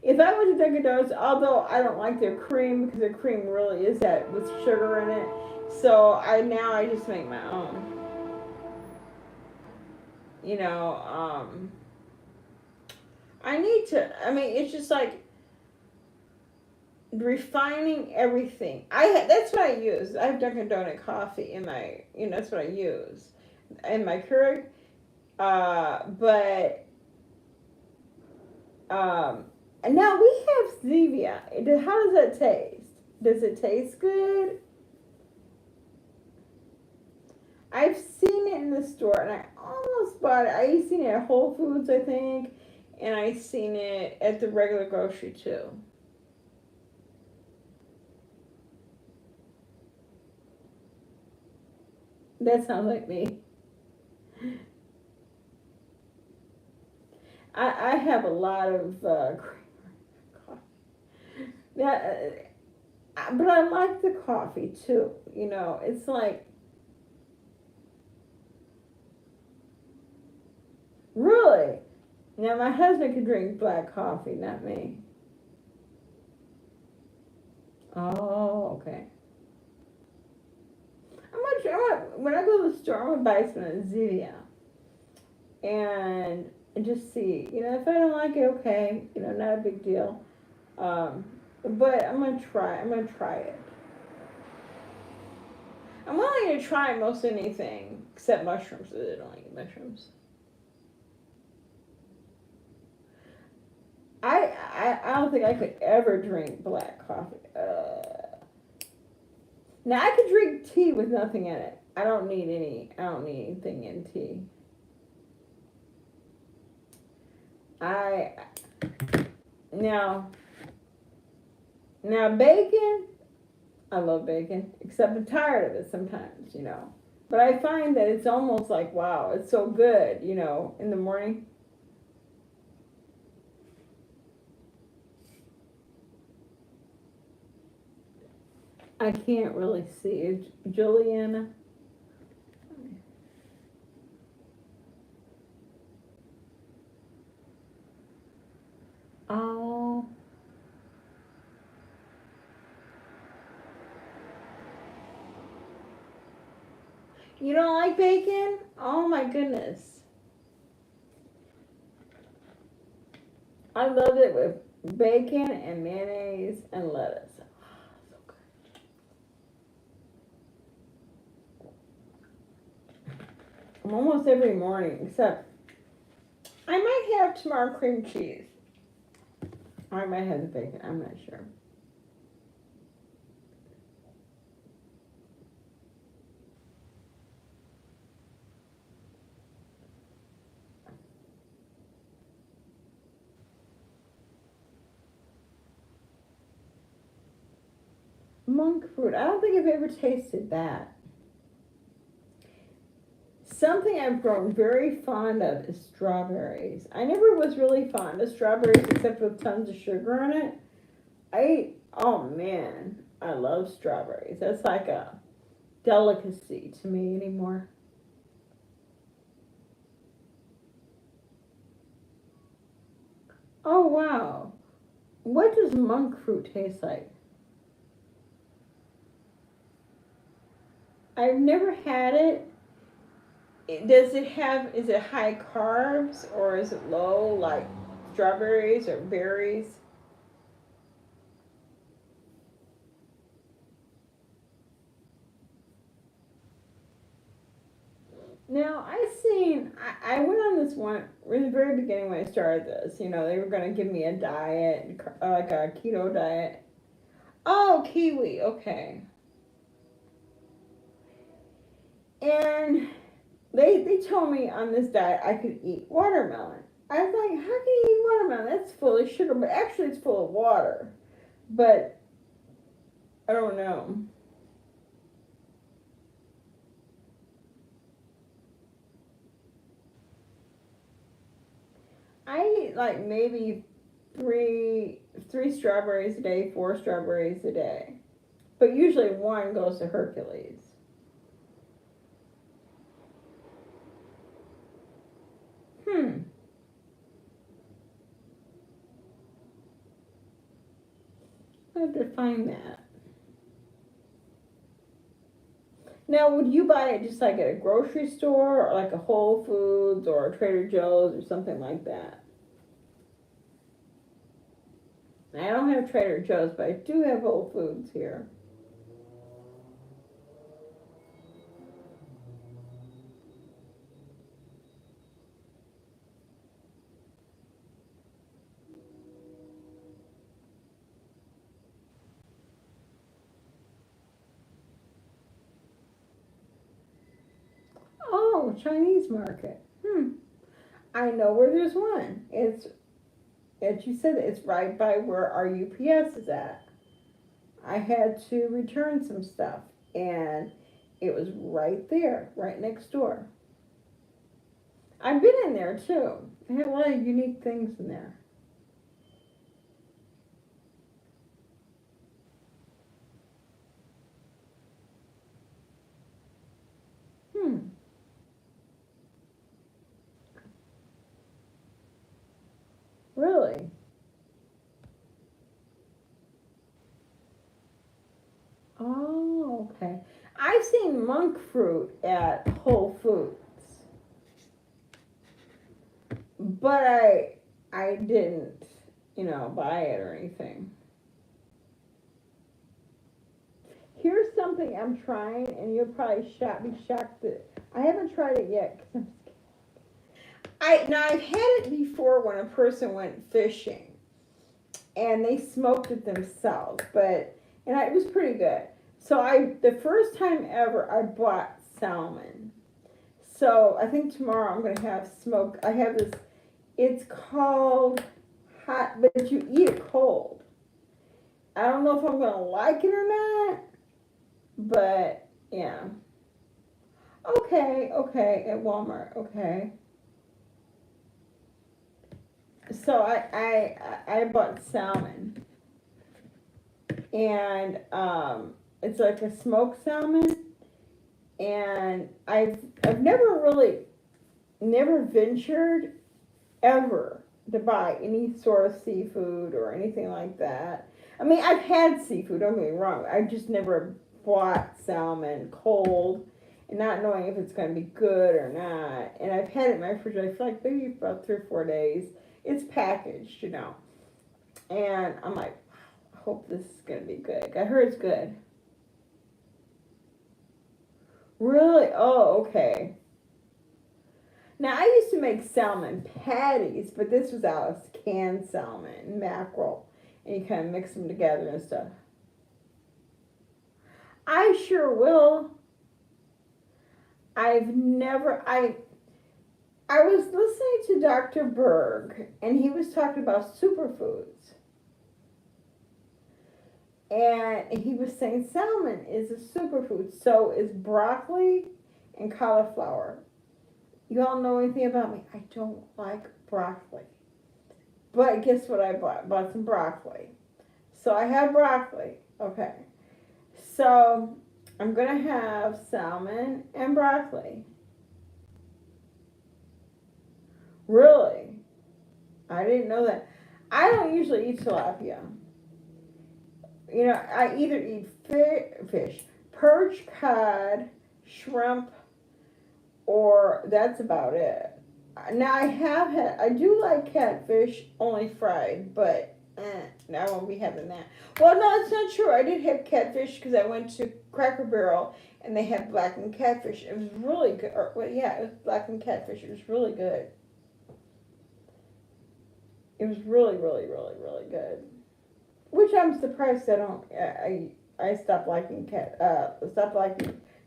if I went to Dunkin' Donuts, although I don't like their cream because their cream really is that with sugar in it, so I just make my own. You know, I need to. I mean, it's just like refining everything. That's what I use. I have Dunkin' Donut coffee in my. That's what I use in my Keurig. But and now we have stevia. How does that taste? Does it taste good? I've seen it in the store, and I almost bought it. I've seen it at Whole Foods, I think, and I've seen it at the regular grocery too. That sounds like me. I have a lot of coffee. But I like the coffee too. It's like, really. Now my husband can drink black coffee, not me. Oh, okay. When I go to the store, I'm gonna buy some Zevia and just see. If I don't like it, okay. Not a big deal. But I'm gonna try. I'm gonna try it. I'm willing to try most anything except mushrooms. I don't like mushrooms. I don't think I could ever drink black coffee. Now I could drink tea with nothing in it. I don't need anything in tea. I now bacon. I love bacon, except I'm tired of it sometimes. But I find that it's almost like, wow, it's so good, in the morning. I can't really see it. Juliana. Oh. You don't like bacon? Oh my goodness. I love it with bacon and mayonnaise and lettuce. So good. Almost every morning, except I might have tomorrow cream cheese. Or I might have the bacon. I'm not sure. Monk fruit. I don't think I've ever tasted that. Something I've grown very fond of is strawberries. I never was really fond of strawberries except with tons of sugar in it. Oh man, I love strawberries. That's like a delicacy to me anymore. Oh wow. What does monk fruit taste like? I've never had it. Is it high carbs or is it low like strawberries or berries? Now, I went on this one in the very beginning when I started this. They were going to give me a diet, like a keto diet. Oh, kiwi, okay. And they told me on this diet I could eat watermelon. I was like, how can you eat watermelon? That's full of sugar, but actually it's full of water. But I don't know. I eat like maybe three strawberries a day, four strawberries a day. But usually one goes to Hercules. Hmm. I have to find that. Now, would you buy it just like at a grocery store or like a Whole Foods or a Trader Joe's or something like that? I don't have Trader Joe's, but I do have Whole Foods here. Oh, Chinese market. I know where there's one. As you said, it's right by where our UPS is at. I had to return some stuff, and it was right there, right next door. I've been in there too. They have a lot of unique things in there. Hmm, really? Oh, okay. I've seen monk fruit at Whole Foods, but I didn't, buy it or anything. Here's something I'm trying, and you'll probably be shocked that I haven't tried it yet. 'Cause I've had it before when a person went fishing, and they smoked it themselves, it was pretty good. So the first time ever I bought salmon. So I think tomorrow I'm gonna have smoked. I have this. It's called hot, but you eat it cold. I don't know if I'm gonna like it or not, but yeah. Okay, at Walmart, okay. So I bought salmon, and it's like a smoked salmon, and I've never ventured ever to buy any sort of seafood or anything like that. I mean, I've had seafood, don't get me wrong. I just never bought salmon cold and not knowing if it's going to be good or not. And I've had it in my refrigerator for like maybe about 3 or 4 days. It's packaged, And I'm like, I hope this is going to be good. I heard it's good. Really? Oh, okay. Now, I used to make salmon patties, but this was out of canned salmon, mackerel, and you kind of mix them together and stuff. I sure will. I was listening to Dr. Berg, and he was talking about superfoods. And he was saying salmon is a superfood, so is broccoli and cauliflower. You all know anything about me? I don't like broccoli. But guess what I bought? Bought some broccoli. So I have broccoli. Okay. So I'm going to have salmon and broccoli. Really? I didn't know that. I don't usually eat tilapia. I either eat fish, perch, cod, shrimp, or that's about it. Now I do like catfish, only fried, but I won't be having that. Well, no, it's not true. I did have catfish because I went to Cracker Barrel and they had blackened catfish. It was really good. It was blackened catfish. It was really good. It was really, really, really, really good. Which I'm surprised I don't. I stopped liking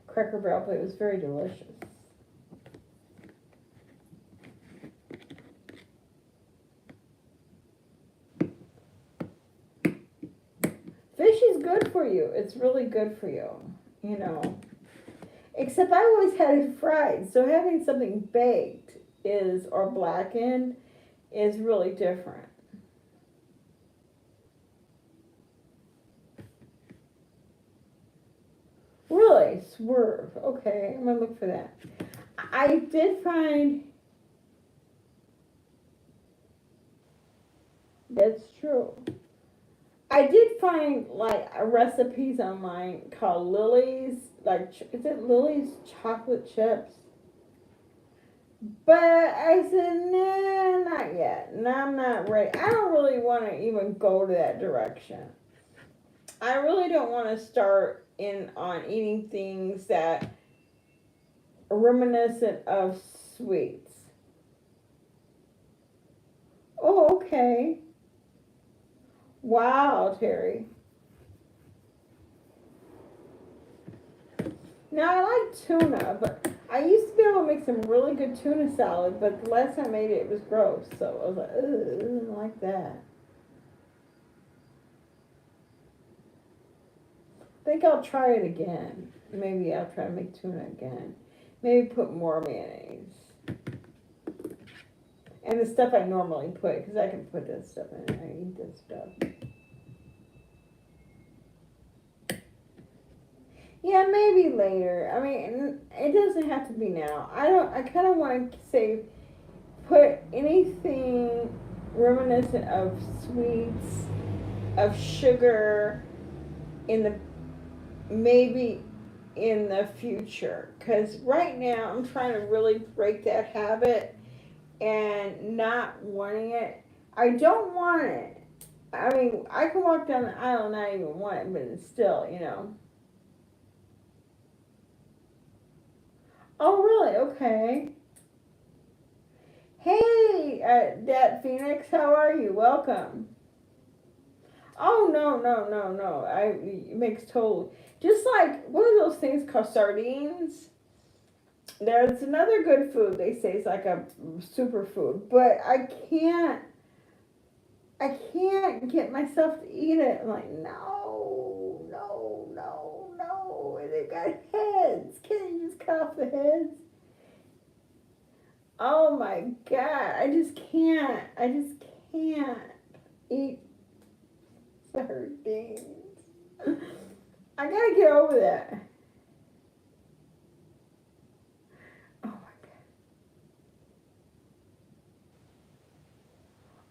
Cracker Barrel, but it was very delicious. Fish is good for you. It's really good for you. Except I always had it fried, so having something baked or blackened is really different. Really? Swerve. Okay, I'm gonna look for that. I did find that's true. I did find like recipes online called Lily's, is it Lily's chocolate chips? But I said, nah, not yet. No, I'm not ready. I don't really want to even go to that direction. I really don't want to start in on eating things that are reminiscent of sweets. Oh, okay. Wow, Terry. Now I like tuna, but I used to be able to make some really good tuna salad, but the last time I made it, it was gross. So I was like, ugh, I didn't like that. I think I'll try it again. Maybe I'll try to make tuna again. Maybe put more mayonnaise. And the stuff I normally put, because I can put this stuff in it. I eat this stuff. Yeah, maybe later. I mean, it doesn't have to be now. I kind of want to say, put anything reminiscent of sweets, of sugar, maybe in the future. Because right now, I'm trying to really break that habit and not wanting it. I don't want it. I mean, I can walk down the aisle and not even want it, but it's still. Oh, really? Okay. Hey, Dat Phoenix, how are you? Welcome. Oh, no. It makes total. Just like, what are those things called sardines? There's another good food they say is like a superfood, but I can't get myself to eat it. I'm like, no. got heads. Can't you just cut off the heads? Oh my God. I just can't. I just can't eat sardines. I gotta get over that. Oh my God.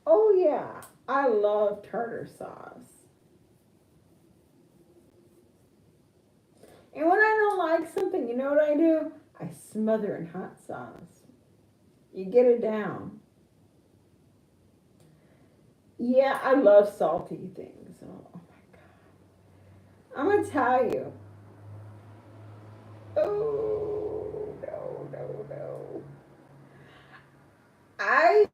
Oh yeah. I love tartar sauce. And when I don't like something, you know what I do? I smother in hot sauce. You get it down. Yeah, I love salty things. Oh my God. I'm going to tell you. Oh, no, no, no. I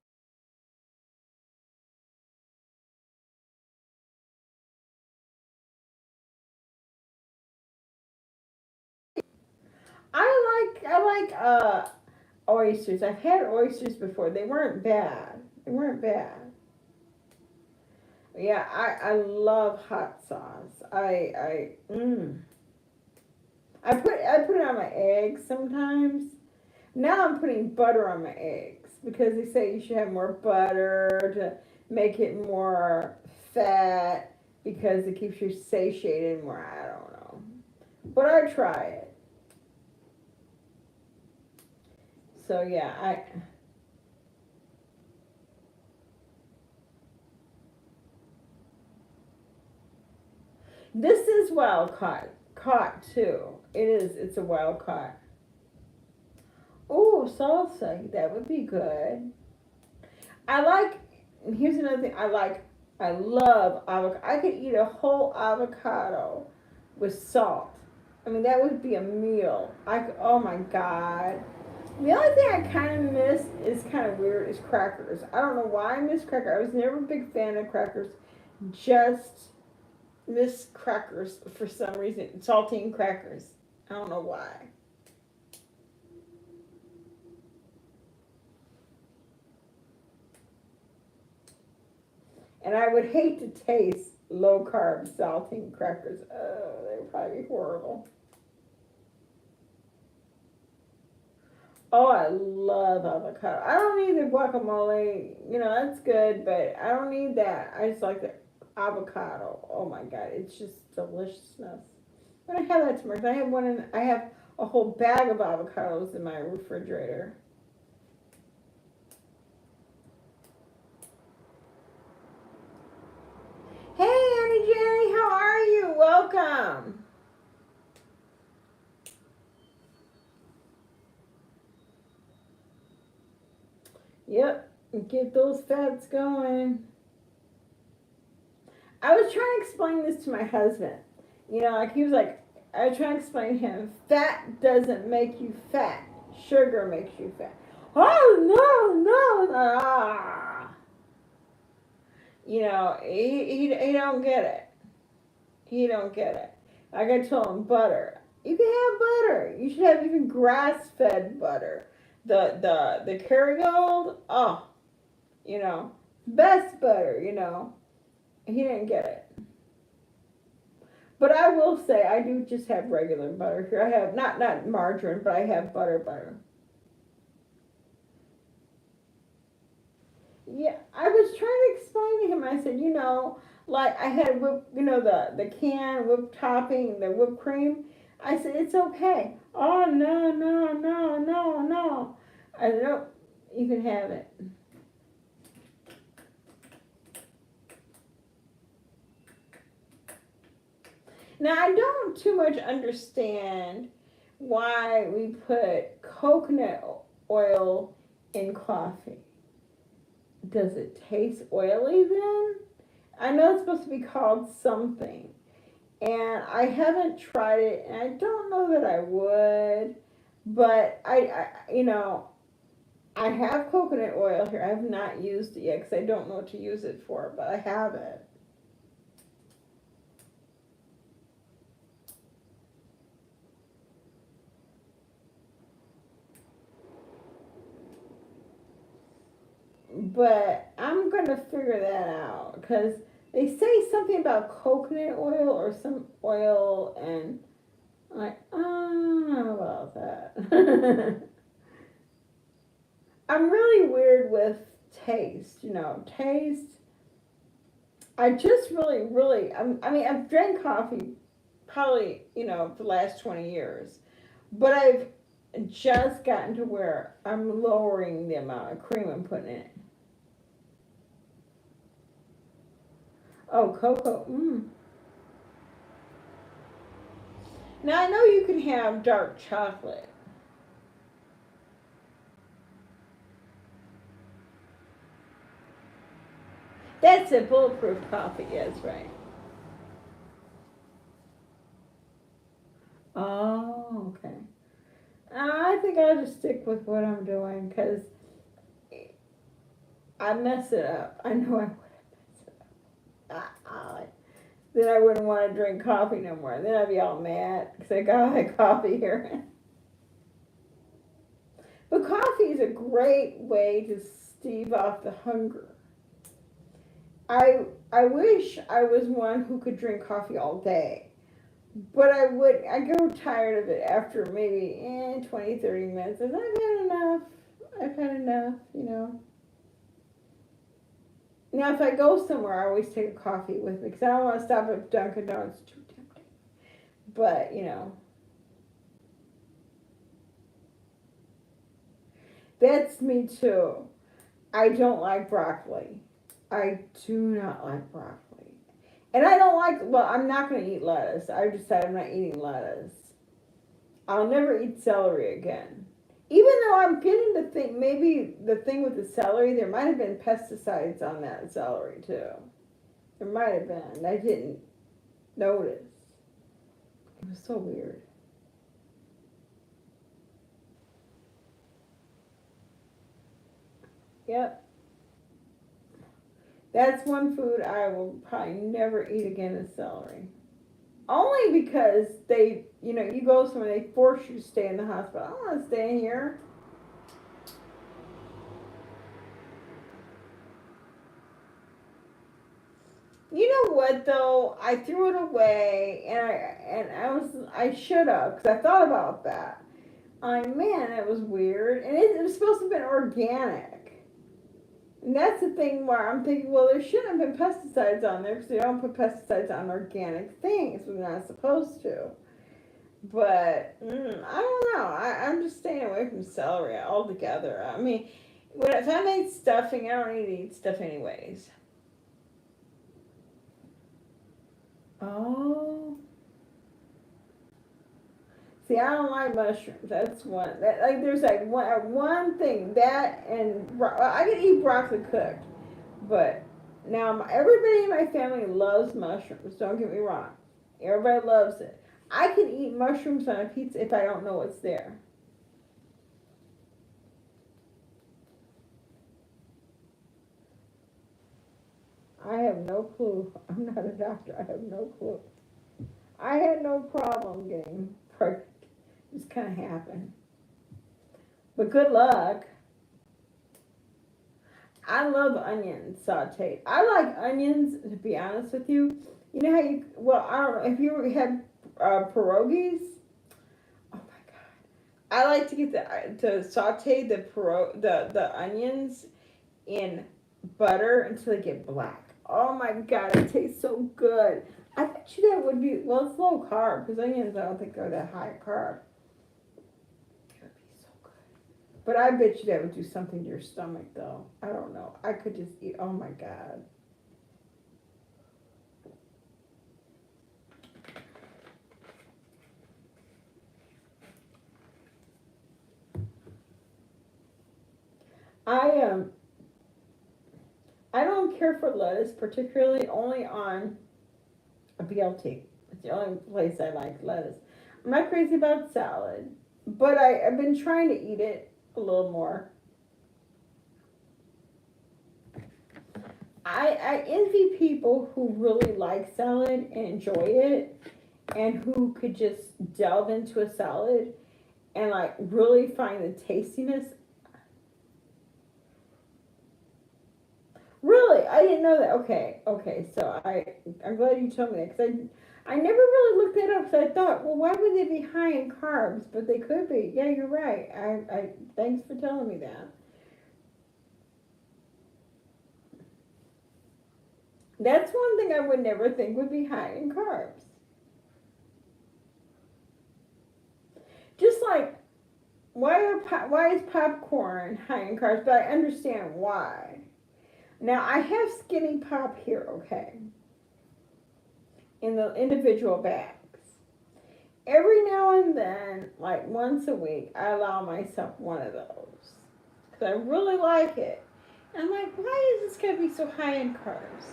I like oysters. I've had oysters before. They weren't bad. They weren't bad. Yeah, I love hot sauce. I put it on my eggs sometimes. Now I'm putting butter on my eggs because they say you should have more butter to make it more fat because it keeps you satiated more. I don't know. But I try it. So yeah, I this is wild caught too. It's a wild caught. Oh, salsa, that would be good. I like here's another thing I love avocado. I could eat a whole avocado with salt. I mean, that would be a meal. Oh my God. The only thing I kind of miss is kind of weird is crackers. I don't know why I miss crackers. I was never a big fan of crackers. Just miss crackers for some reason. Saltine crackers. I don't know why. And I would hate to taste low carb saltine crackers. Oh, they would probably be horrible. Oh, I love avocado. I don't need the guacamole. You know, that's good, but I don't need that. I just like the avocado. Oh my God, it's just deliciousness. But I have that tomorrow. I have a whole bag of avocados in my refrigerator. Hey, Annie Jerry, how are you? Welcome. Yep, get those fats going. I was trying to explain this to my husband. You know, like he was like, I was trying to explain to him, fat doesn't make you fat. Sugar makes you fat. Oh no, no, no. Ah. You know, he don't get it. He don't get it. Like I told him, butter. You can have butter. You should have even grass-fed butter. The Kerrygold, oh, you know, best butter. You know, he didn't get it. But I will say I do just have regular butter here. I have not margarine, but I have butter. Yeah, I was trying to explain to him. I said, you know, like I had whipped, you know, the can whipped topping, the whipped cream. I said it's okay. Oh no no no no no. I said no, you can have it. Now I don't too much understand why we put coconut oil in coffee. Does it taste oily then? I know it's supposed to be called something. And I haven't tried it, and I don't know that I would. But you know, I have coconut oil here. I have not used it yet because I don't know what to use it for, but I have it. But I'm gonna figure that out because they say something about coconut oil or some oil, and Like, I don't know about that. I'm really weird with taste, taste. I just really, I mean, I've drank coffee probably, for the last 20 years, but I've just gotten to where I'm lowering the amount of cream I'm putting in it. Oh, cocoa. Now I know you can have dark chocolate. That's it, bulletproof coffee. Yes, right. Oh, okay. I think I'll just stick with what I'm doing because I mess it up. I know I would mess it up. Then I wouldn't want to drink coffee no more. Then I'd be all mad because I got my coffee here. But coffee is a great way to stave off the hunger. I wish I was one who could drink coffee all day. But I go tired of it after maybe 20, 30 minutes. And I've had enough. I've had enough. Now, if I go somewhere, I always take a coffee with me because I don't want to stop at Dunkin' Donuts. It's too tempting. But, that's me too. I don't like broccoli. I do not like broccoli. And I don't well, I'm not going to eat lettuce. I decided I'm not eating lettuce. I'll never eat celery again. Even though I'm getting to think, maybe the thing with the celery, there might have been pesticides on that celery too. There might have been. I didn't notice. It was so weird. Yep. That's one food I will probably never eat again is celery. Only because you go somewhere, they force you to stay in the hospital. I don't want to stay in here. You know what though? I threw it away, and I should have because I thought about that. Man, it was weird, and it was supposed to have been organic. And that's the thing where I'm thinking, well, there shouldn't have been pesticides on there because they don't put pesticides on organic things. We're not supposed to. But I don't know. I'm just staying away from celery altogether. I mean, if I make stuffing, I don't need to eat stuff anyways. Oh. See, I don't like mushrooms. That's one. There's one thing that I can eat broccoli cooked, but now everybody in my family loves mushrooms. Don't get me wrong. Everybody loves it. I can eat mushrooms on a pizza if I don't know what's there. I have no clue. I'm not a doctor. I have no clue. I had no problem getting pregnant. It just kind of happened. But good luck. I love onions sauteed. I like onions, to be honest with you. You know how I don't know, if you ever had pierogies? Oh my God. I like to get to saute the onions in butter until they get black. Oh my God, it tastes so good. I bet you that would be, well, it's low carb, because onions I don't think are that high carb. It would be so good. But I bet you that would do something to your stomach, though. I don't know. I could just eat, oh my God. I don't care for lettuce, particularly only on a BLT. It's the only place I like lettuce. I'm not crazy about salad, but I've been trying to eat it a little more. I envy people who really like salad and enjoy it and who could just delve into a salad and like really find the tastiness. Really, Really? I didn't know that. Okay. So I'm glad you told me that because I never really looked that up because I thought, well, why would they be high in carbs? But they could be. Yeah, you're right. I thanks for telling me that. That's one thing I would never think would be high in carbs. Just like why is popcorn high in carbs? But I understand why. Now I have skinny pop here, okay, in the individual bags. Every now and then, like once a week, I allow myself one of those because I really like it. And I'm like, why is this gonna be so high in carbs?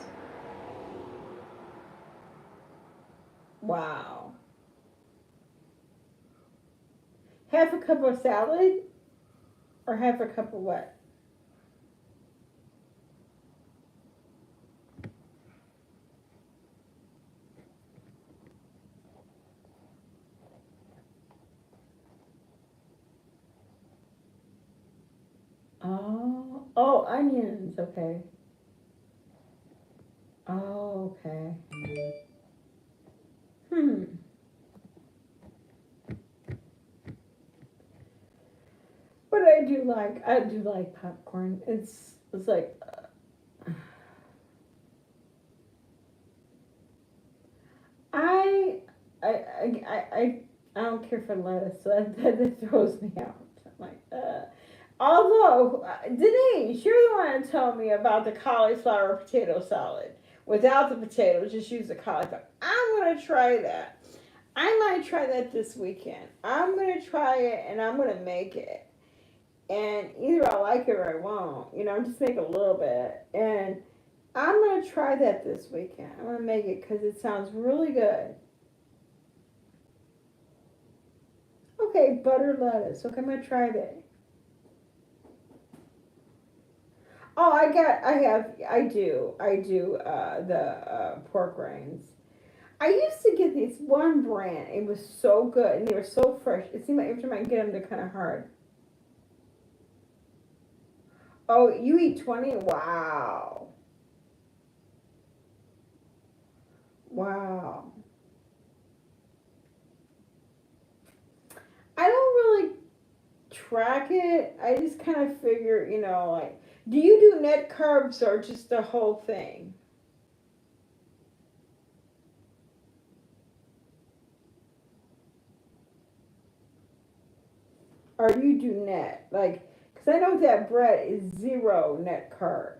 Wow. Half a cup of salad or half a cup of what? Oh, onions. Okay. Oh, okay. Hmm. But I do like popcorn. It's like I I I I don't care for lettuce, so that throws me out. I'm like, Although, Denise, you're the one that told me about the cauliflower potato salad. Without the potatoes, just use the cauliflower. I'm gonna try that. I might try that this weekend. I'm gonna try it and I'm gonna make it. And either I like it or I won't. Just make a little bit. And I'm gonna try that this weekend. I'm gonna make it because it sounds really good. Okay, butter lettuce. Okay, I'm gonna try that. Oh, I do, the pork rinds. I used to get these one brand. It was so good, and they were so fresh. It seemed like every time I get them, they're kind of hard. Oh, you eat 20? Wow. Wow. I don't really track it. I just kind of figure, like, do you do net carbs or just the whole thing? Or you do net? Like, because I know that bread is zero net carbs.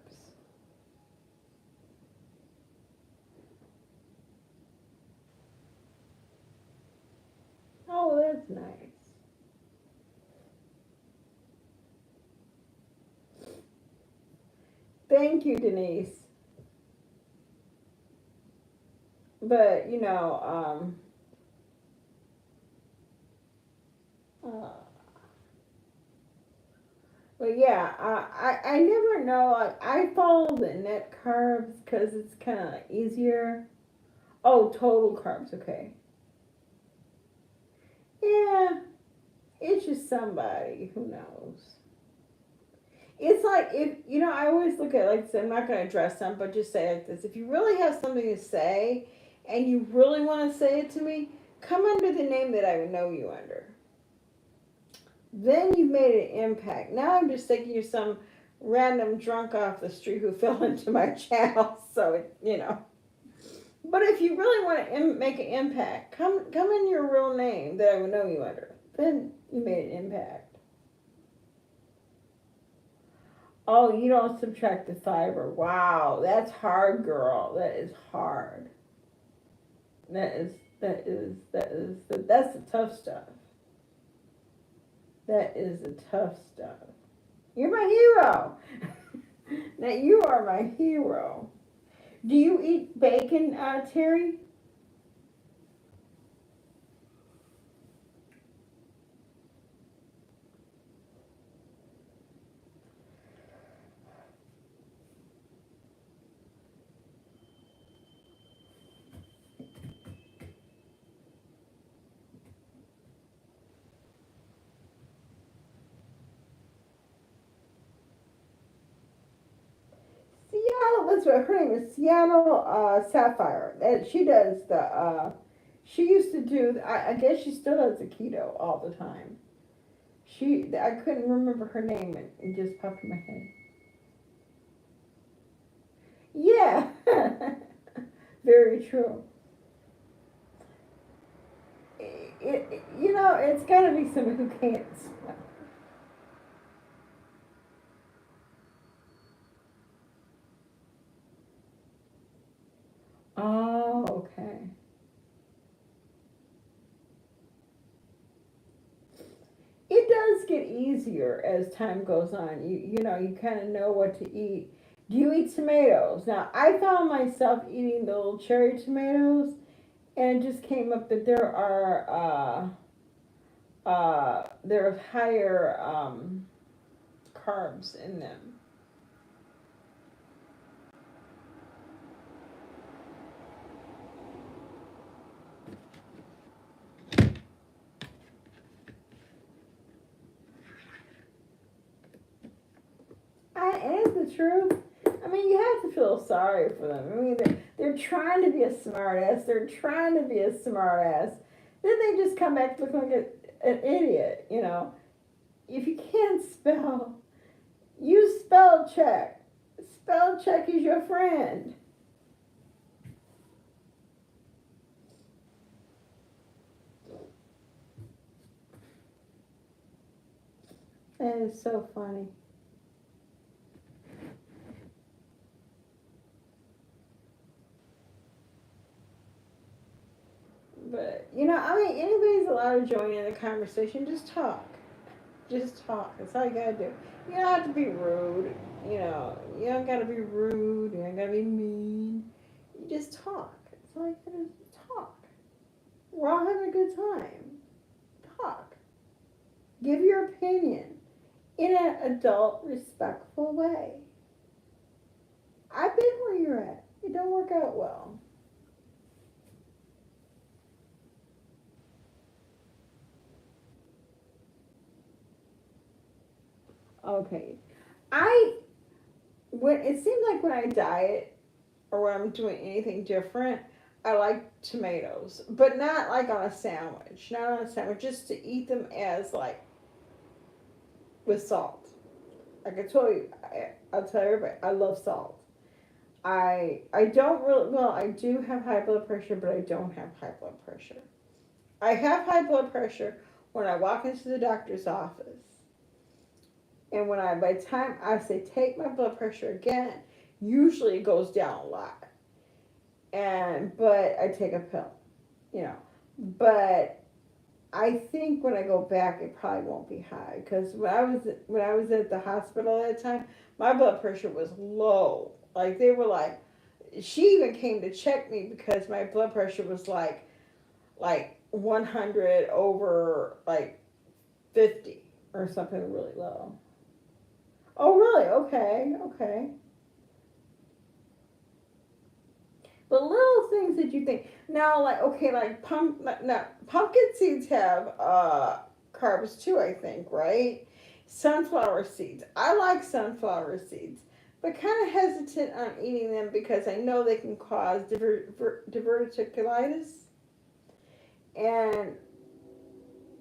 Oh, that's nice. Thank you, Denise. But, uh, but yeah, I never know. Like, I follow the net carbs because it's kind of easier. Oh, total carbs. Okay. Yeah, it's just somebody who knows. It's like if I always look at it like this. I'm not going to address them, but just say it like this: if you really have something to say, and you really want to say it to me, come under the name that I would know you under. Then you've made an impact. Now I'm just thinking you're some random drunk off the street who fell into my channel. So. But if you really want to make an impact, come in your real name that I would know you under. Then you made an impact. Oh, you don't subtract the fiber. Wow, that's hard, girl. That is hard. That's the tough stuff. That is the tough stuff. You're my hero. Now you are my hero. Do you eat bacon, Terry? See, does what her name is Seattle Sapphire. And she does the. She used to do. I guess she still does the keto all the time. I couldn't remember her name. It just popped in my head. Yeah, very true. It's got to be someone who can't smell. Oh, okay. It does get easier as time goes on. You kind of know what to eat. Do you eat tomatoes? Now, I found myself eating the little cherry tomatoes, and it just came up that there are higher carbs in them. Is the truth. I mean, you have to feel sorry for them. I mean, they're trying to be a smartass. They're trying to be a smartass. Then they just come back looking like an idiot. If you can't spell, use spell check. Spell check is your friend. That is so funny. But I mean, anybody's allowed to join in the conversation. Just talk. Just talk. That's all you gotta do. You don't have to be rude. You don't gotta be rude. You don't gotta be mean. You just talk. That's all you gotta do. Talk. We're all having a good time. Talk. Give your opinion in an adult, respectful way. I've been where you're at. It don't work out well. Okay. I when it seems like when I diet or when I'm doing anything different, I like tomatoes, but not like on a sandwich. Not on a sandwich, just to eat them as like with salt. Like I told you, I'll tell everybody, I love salt. I don't really well. I do have high blood pressure, but I don't have high blood pressure. I have high blood pressure when I walk into the doctor's office. And by the time I say take my blood pressure again, usually it goes down a lot. But I take a pill, you know. But I think when I go back, it probably won't be high because when I was at the hospital at the time, my blood pressure was low. Like they were like, she even came to check me because my blood pressure was like 100 over like 50 or something really low. Oh, really? Okay, okay. The little things that you think now, like okay, like now pumpkin seeds have carbs too. I think right. Sunflower seeds. I like sunflower seeds, but kind of hesitant on eating them because I know they can cause diverticulitis, and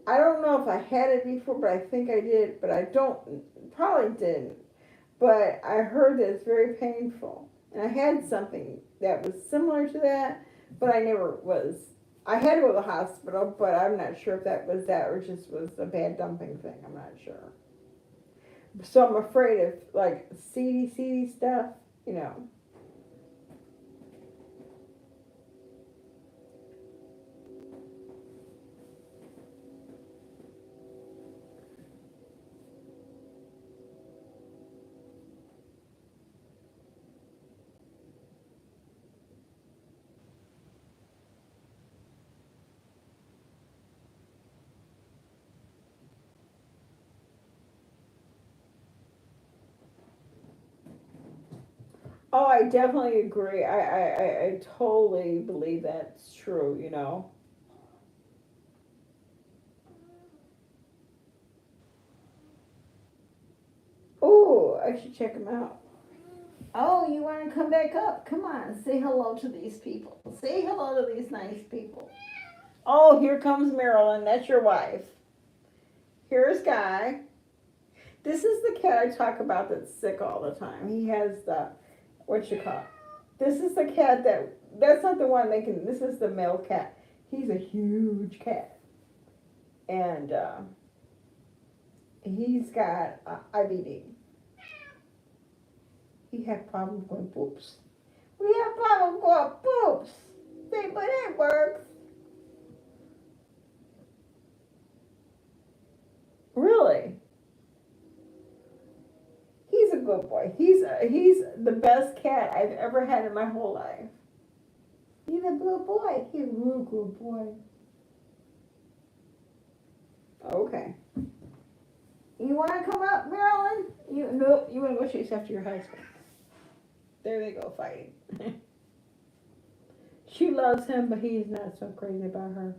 I don't know if I had it before, but I think I did, but I don't probably didn't. But I heard that it's very painful. And I had something that was similar to that, but I never was. I had to go to the hospital, but I'm not sure if that was that or just was a bad dumping thing. I'm not sure. So I'm afraid of like seedy stuff. Oh, I definitely agree. I totally believe that's true. Oh, I should check them out. Oh, you want to come back up? Come on, say hello to these people. Say hello to these nice people. Oh, here comes Marilyn. That's your wife. Here's Guy. This is the cat I talk about that's sick all the time. He has the, what you call it? This is the cat that's not the one making, this is the male cat. He's a huge cat. And he's got IBD. He had problems going poops. We have problems going poops. Say, but it works. Really? He's a good boy. He's the best cat I've ever had in my whole life. He's a good boy. He's a real good boy. Okay. You want to come up, Marilyn? Nope. You want to go chase after your husband. There they go fighting. She loves him, but he's not so crazy about her.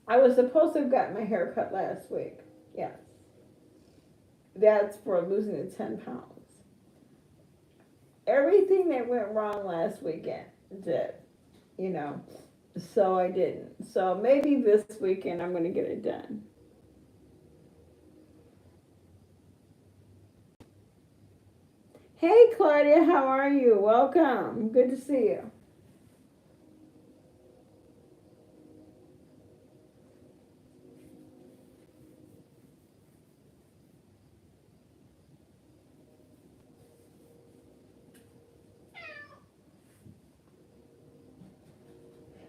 I was supposed to have gotten my hair cut last week. Yes. That's for losing the 10 pounds. Everything that went wrong last weekend did, you know. So I didn't. So maybe this weekend I'm going to get it done. Hey, Claudia, how are you? Welcome. Good to see you.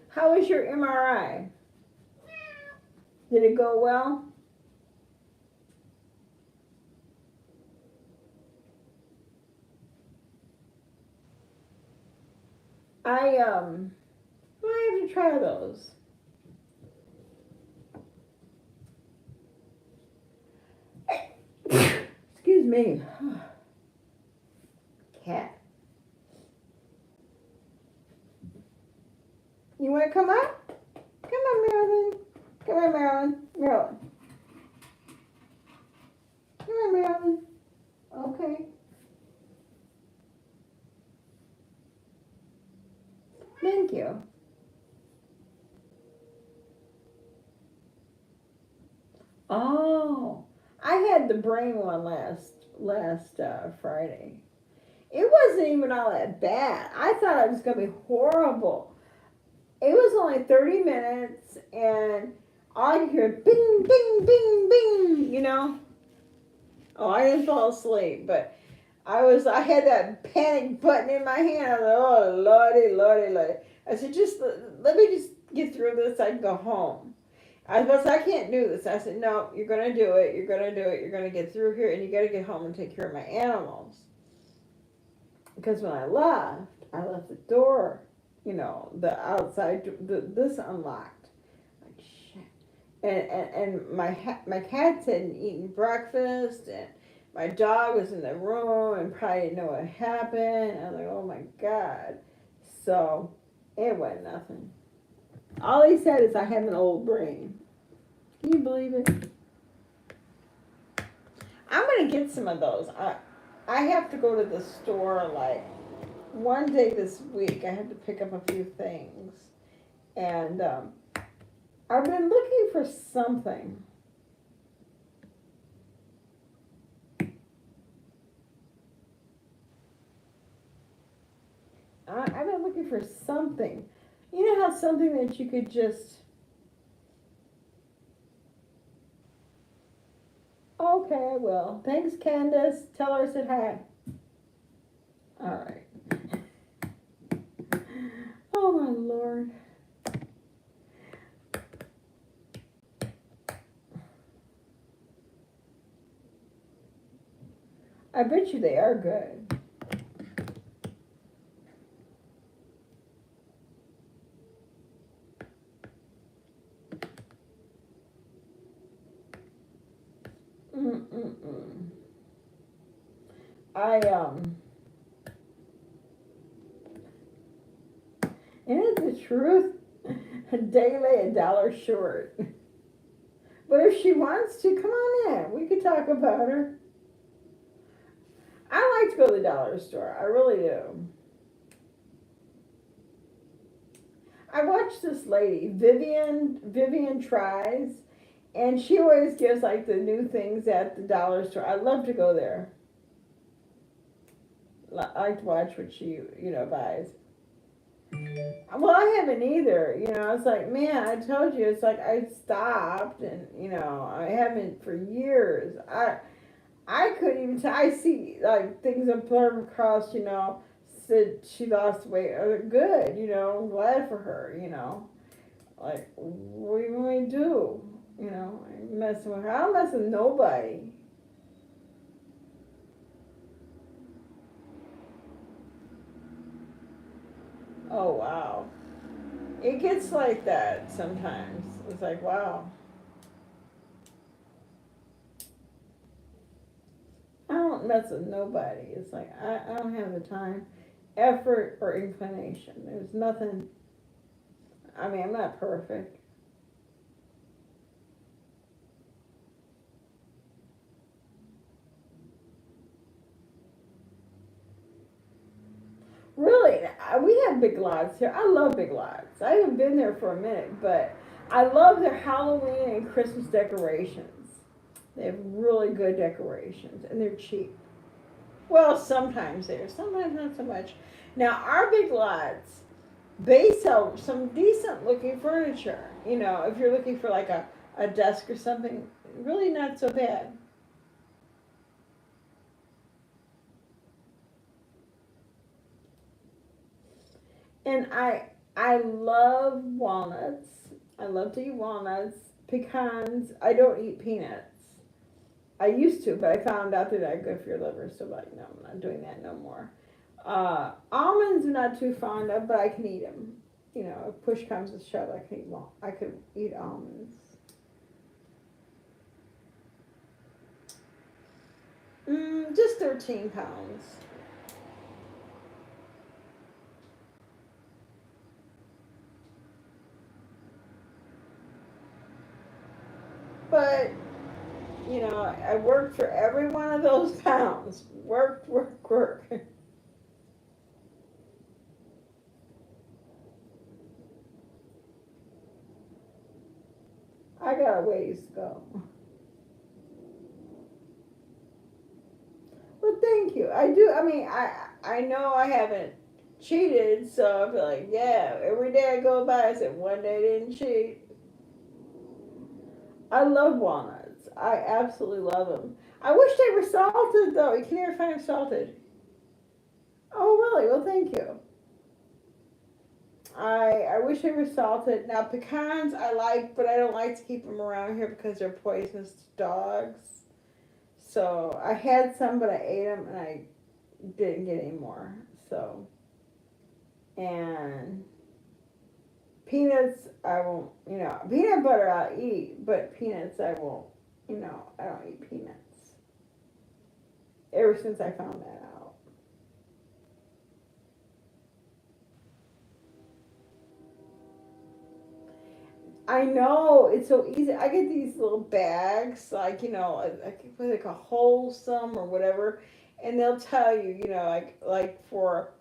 How was your MRI? Did it go well? I have to try those. Excuse me. Cat. You want to come up? Come on, Marilyn. Come on, Marilyn. Marilyn. Come on, Marilyn. Okay. Thank you. Oh, I had the brain one last Friday. It wasn't even all that bad. I thought it was gonna be horrible. It was only 30 minutes, and all I could hear bing, bing, bing, bing. You know. Oh, I didn't fall asleep, but I had that panic button in my hand. I was like, oh, lordy, lordy, lordy. I said, just let me just get through this. I can go home. I was, I can't do this. I said, no, you're going to do it. You're going to do it. You're going to get through here, and you got to get home and take care of my animals. Because when I left the door, you know, the outside, this unlocked. Like, shit. And my cats hadn't eaten breakfast, and my dog was in the room and probably didn't know what happened. I was like, oh my God. So it went nothing. All he said is I have an old brain. Can you believe it? I'm going to get some of those. I have to go to the store like one day this week. I have to pick up a few things. And I've been looking for something. I've been looking for something. You know how something that you could just... Okay, I will. Thanks, Candace. Tell her I said hi. All right. Oh, my Lord. I bet you they are good. Isn't it the truth? A day lay $1 short. But if she wants to, come on in. We could talk about her. I like to go to the dollar store. I really do. I watch this lady, Vivian tries, and she always gives like the new things at the dollar store. I love to go there. I like to watch what she, buys. Well, I haven't either. It's like, man, I told you, it's like I stopped, and I haven't for years. I couldn't even tell. I see like things on Plum Cross, said she lost weight. Good, I'm glad for her, Like, what do you want me to do? I'm messing with her. I don't mess with nobody. Oh, wow. It gets like that sometimes. It's like, wow. I don't mess with nobody. It's like, I don't have the time, effort, or inclination. There's nothing. I mean, I'm not perfect. Really, we have Big Lots here. I love Big Lots. I haven't been there for a minute, but I love their Halloween and Christmas decorations. They have really good decorations, and they're cheap. Well, sometimes they're, sometimes not so much. Now, our Big Lots, they sell some decent looking furniture. If you're looking for like a desk or something, really not so bad. And I love walnuts. I love to eat walnuts, pecans. I don't eat peanuts. I used to, but I found out they're not good for your liver, so like, no, I'm not doing that no more. Almonds I'm not too fond of, but I can eat them. If push comes to shove, I can eat. Well, I could eat almonds. Just 13 pounds. But I worked for every one of those pounds. Work, work, work. I got a ways to go. Well, thank you. I do. I mean, I know I haven't cheated, so I feel like, yeah, every day I go by, I said one day I didn't cheat. I love walnuts. I absolutely love them. I wish they were salted though. You can never find them salted. Oh, really? Well, thank you. I wish they were salted. Now pecans I like, but I don't like to keep them around here because they're poisonous to dogs. So I had some, but I ate them and I didn't get any more. So and peanuts I won't. Peanut butter I'll eat, but peanuts I won't. I don't eat peanuts. Ever since I found that out. I know it's so easy. I get these little bags, like I can put like a wholesome or whatever, and they'll tell you, like for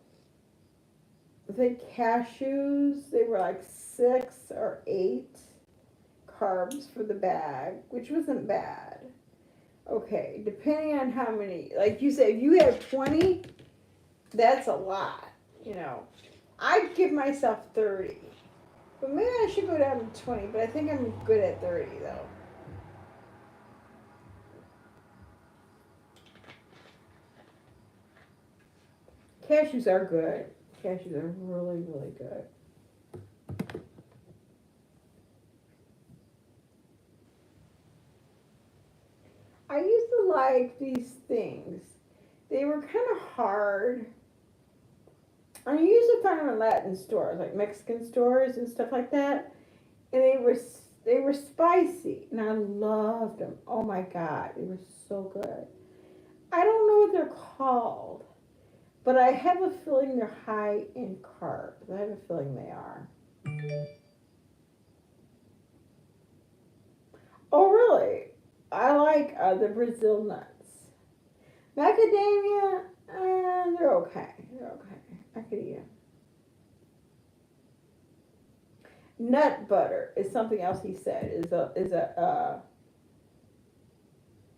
I think cashews, they were like 6 or 8 carbs for the bag, which wasn't bad. Okay, depending on how many, like you say, if you have 20, that's a lot. You know, I'd give myself 30. But maybe I should go down to 20, but I think I'm good at 30 though. Cashews are good. Cashews are really, really good. I used to like these things. They were kind of hard. I used to find them in Latin stores, like Mexican stores and stuff like that. And they were spicy, and I loved them. Oh my god, they were so good. I don't know what they're called, but I have a feeling they're high in carbs. I have a feeling they are. Oh really? I like the Brazil nuts. Macadamia, they're okay. They're okay. I could eat them. Nut butter is something else he said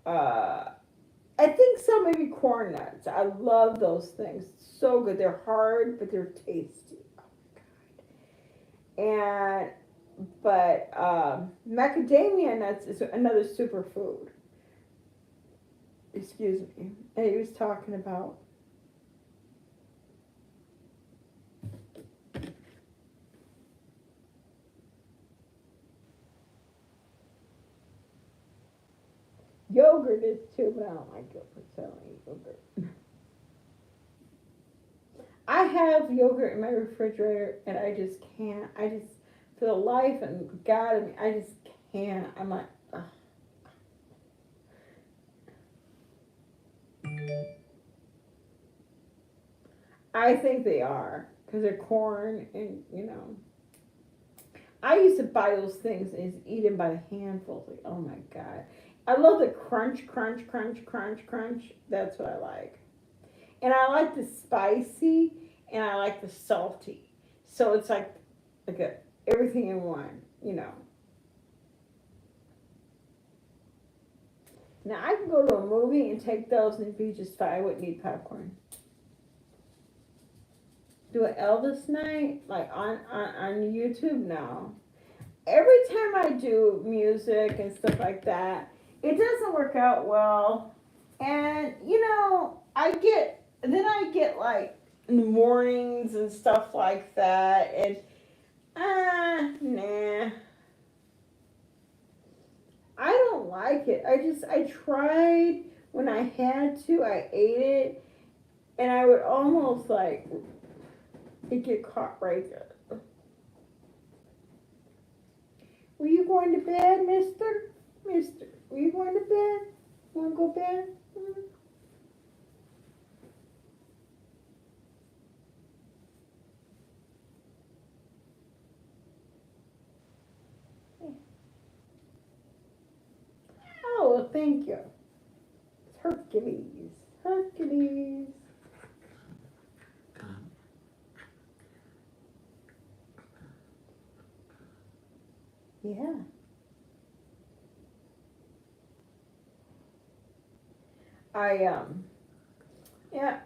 I think so, maybe corn nuts. I love those things. So good. They're hard, but they're tasty. Oh my god. But macadamia nuts is another superfood. Excuse me. And he was talking about yogurt is too, but I don't like yogurt, so I don't eat yogurt. I have yogurt in my refrigerator, and I just can't. I just, for the life and God of me, I just can't. I'm like, ugh. I think they are, because they're corn, and I used to buy those things and just eat them by the handfuls. Like, oh my God. I love the crunch, crunch, crunch, crunch, crunch. That's what I like. And I like the spicy, and I like the salty. So it's like everything in one. Now I can go to a movie and take those and be just fine. I wouldn't need popcorn. Do an Elvis night like on YouTube? No. Every time I do music and stuff like that, it doesn't work out well. And I get like in the mornings and stuff like that, and nah, I don't like it. I tried when I had to. I ate it, and I would almost like it get caught right there. Were you going to bed, Mister? Mister, were you going to bed? Want to go to bed? Oh, well, thank you. Hercules. Hercules. Yeah.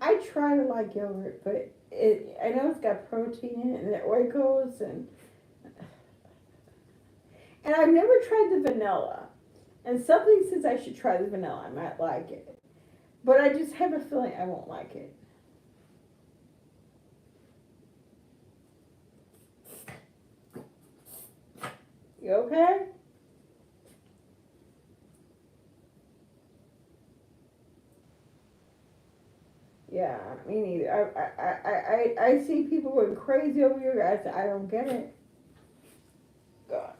I try to like yogurt, but I know it's got protein in it and it oikos and I've never tried the vanilla. And something says I should try the vanilla. I might like it. But I just have a feeling I won't like it. You okay? Yeah, me neither. I see people going crazy over yogurt. I don't get it. God.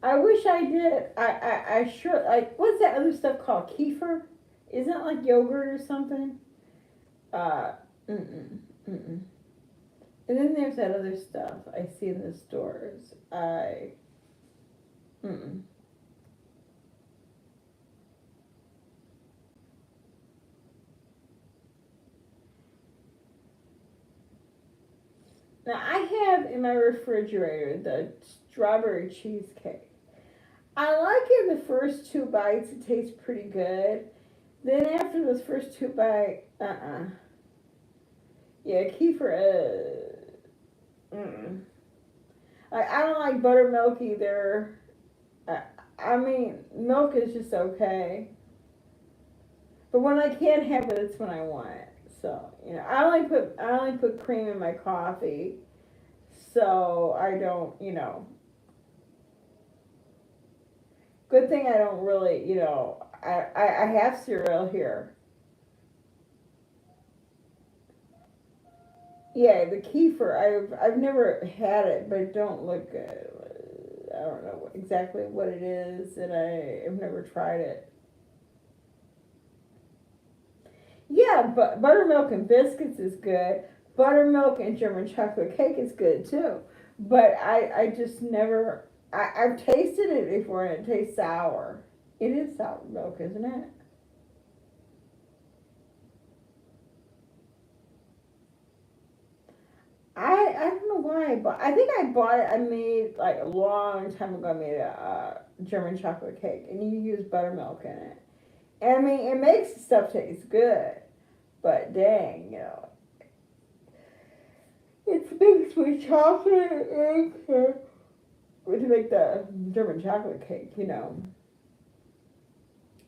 I wish I did. I sure like. What's that other stuff called? Kefir? Isn't it like yogurt or something? Uh, mm-mm, mm-mm. And then there's that other stuff I see in the stores. Mm-mm. Now I have in my refrigerator the strawberry cheesecake. I like it the first two bites. It tastes pretty good. Then after those first two bites, yeah, kefir. Mm. I don't like buttermilk either. I mean, milk is just okay. But when I can't have it, it's when I want it. So I only put cream in my coffee. So I don't. Good thing I don't really. I have cereal here. Yeah, the kefir. I've never had it, but it don't look good. I don't know exactly what it is, and I've never tried it. Yeah, but buttermilk and biscuits is good. buttermilk and German chocolate cake is good too. But I just never, I've tasted it before and it tastes sour. It is sour milk, isn't it? I don't know why, but I think I bought it. I made like a long time ago. I made a German chocolate cake, and you use buttermilk in it. And I mean, it makes the stuff taste good, but dang, it's mixed with chocolate and eggs to make the German chocolate cake. It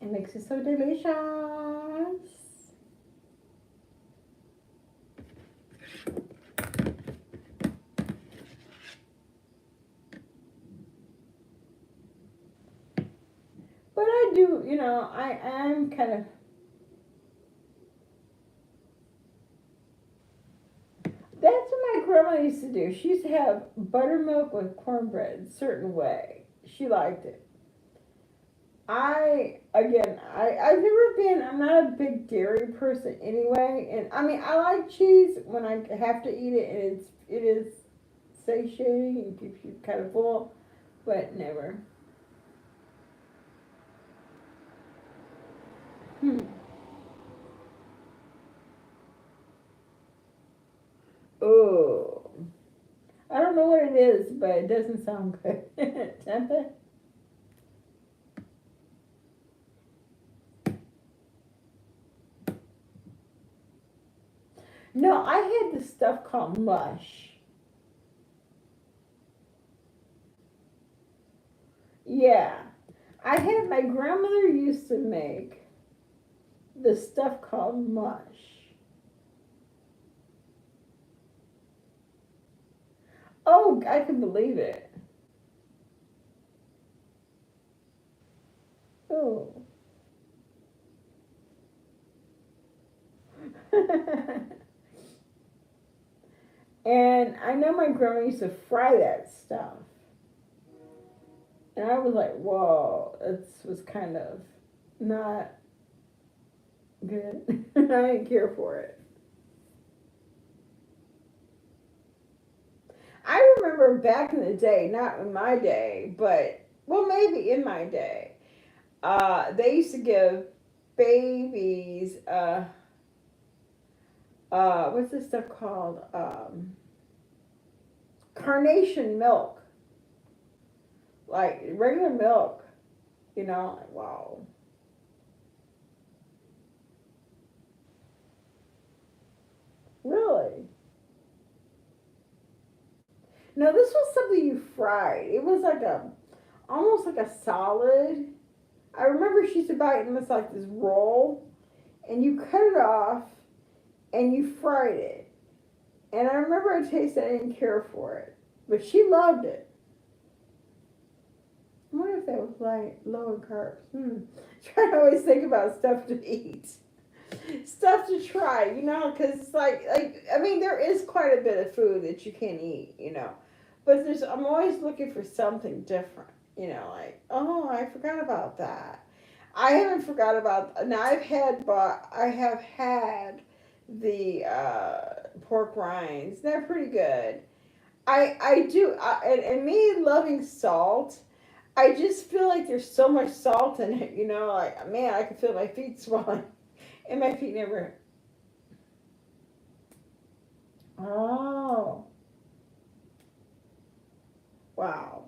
makes it so delicious. But I do, I'm kind of. That's what my grandma used to do. She used to have buttermilk with cornbread a certain way. She liked it. I've never been, I'm not a big dairy person anyway. And I mean, I like cheese when I have to eat it, and it is satiating and keeps you kind of full, but never. Hmm. Oh, I don't know what it is, but it doesn't sound good. Tempeh? No, I had this stuff called mush. Yeah, I had my grandmother used to make the stuff called mush. Oh, I can believe it. Oh. And I know my grandma used to fry that stuff. And I was like, whoa, this was kind of not good. I didn't care for it. I remember back in the day, not in my day, but, well, maybe in my day, they used to give babies, what's this stuff called? Carnation milk. Like regular milk, like, wow. Really? No, this was something you fried. It was like almost like a solid. I remember she used to buy it in this roll, and you cut it off, and you fried it. And I remember it tasted, I didn't care for it, but she loved it. I wonder if that was like low in carbs. Trying to always think about stuff to eat, stuff to try, because it's like I mean, there is quite a bit of food that you can eat. But I'm always looking for something different, like, oh, I forgot about that. I haven't forgot about now. I have had the pork rinds. They're pretty good. I do, and me loving salt. I just feel like there's so much salt in it, like, man, I can feel my feet swelling. And my feet never. Oh, wow.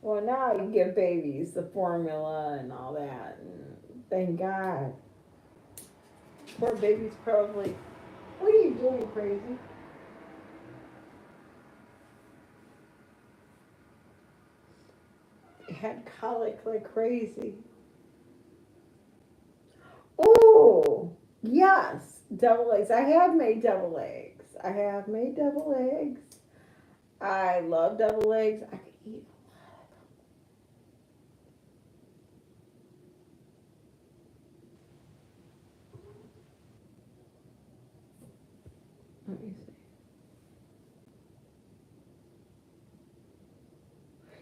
Well, now you give babies the formula and all that. And thank God. Poor babies probably. What are you doing, crazy? Had colic like crazy. Oh, yes. Double eggs. I have made double eggs. I have made double eggs. I love double eggs. I could eat a lot. Let me see.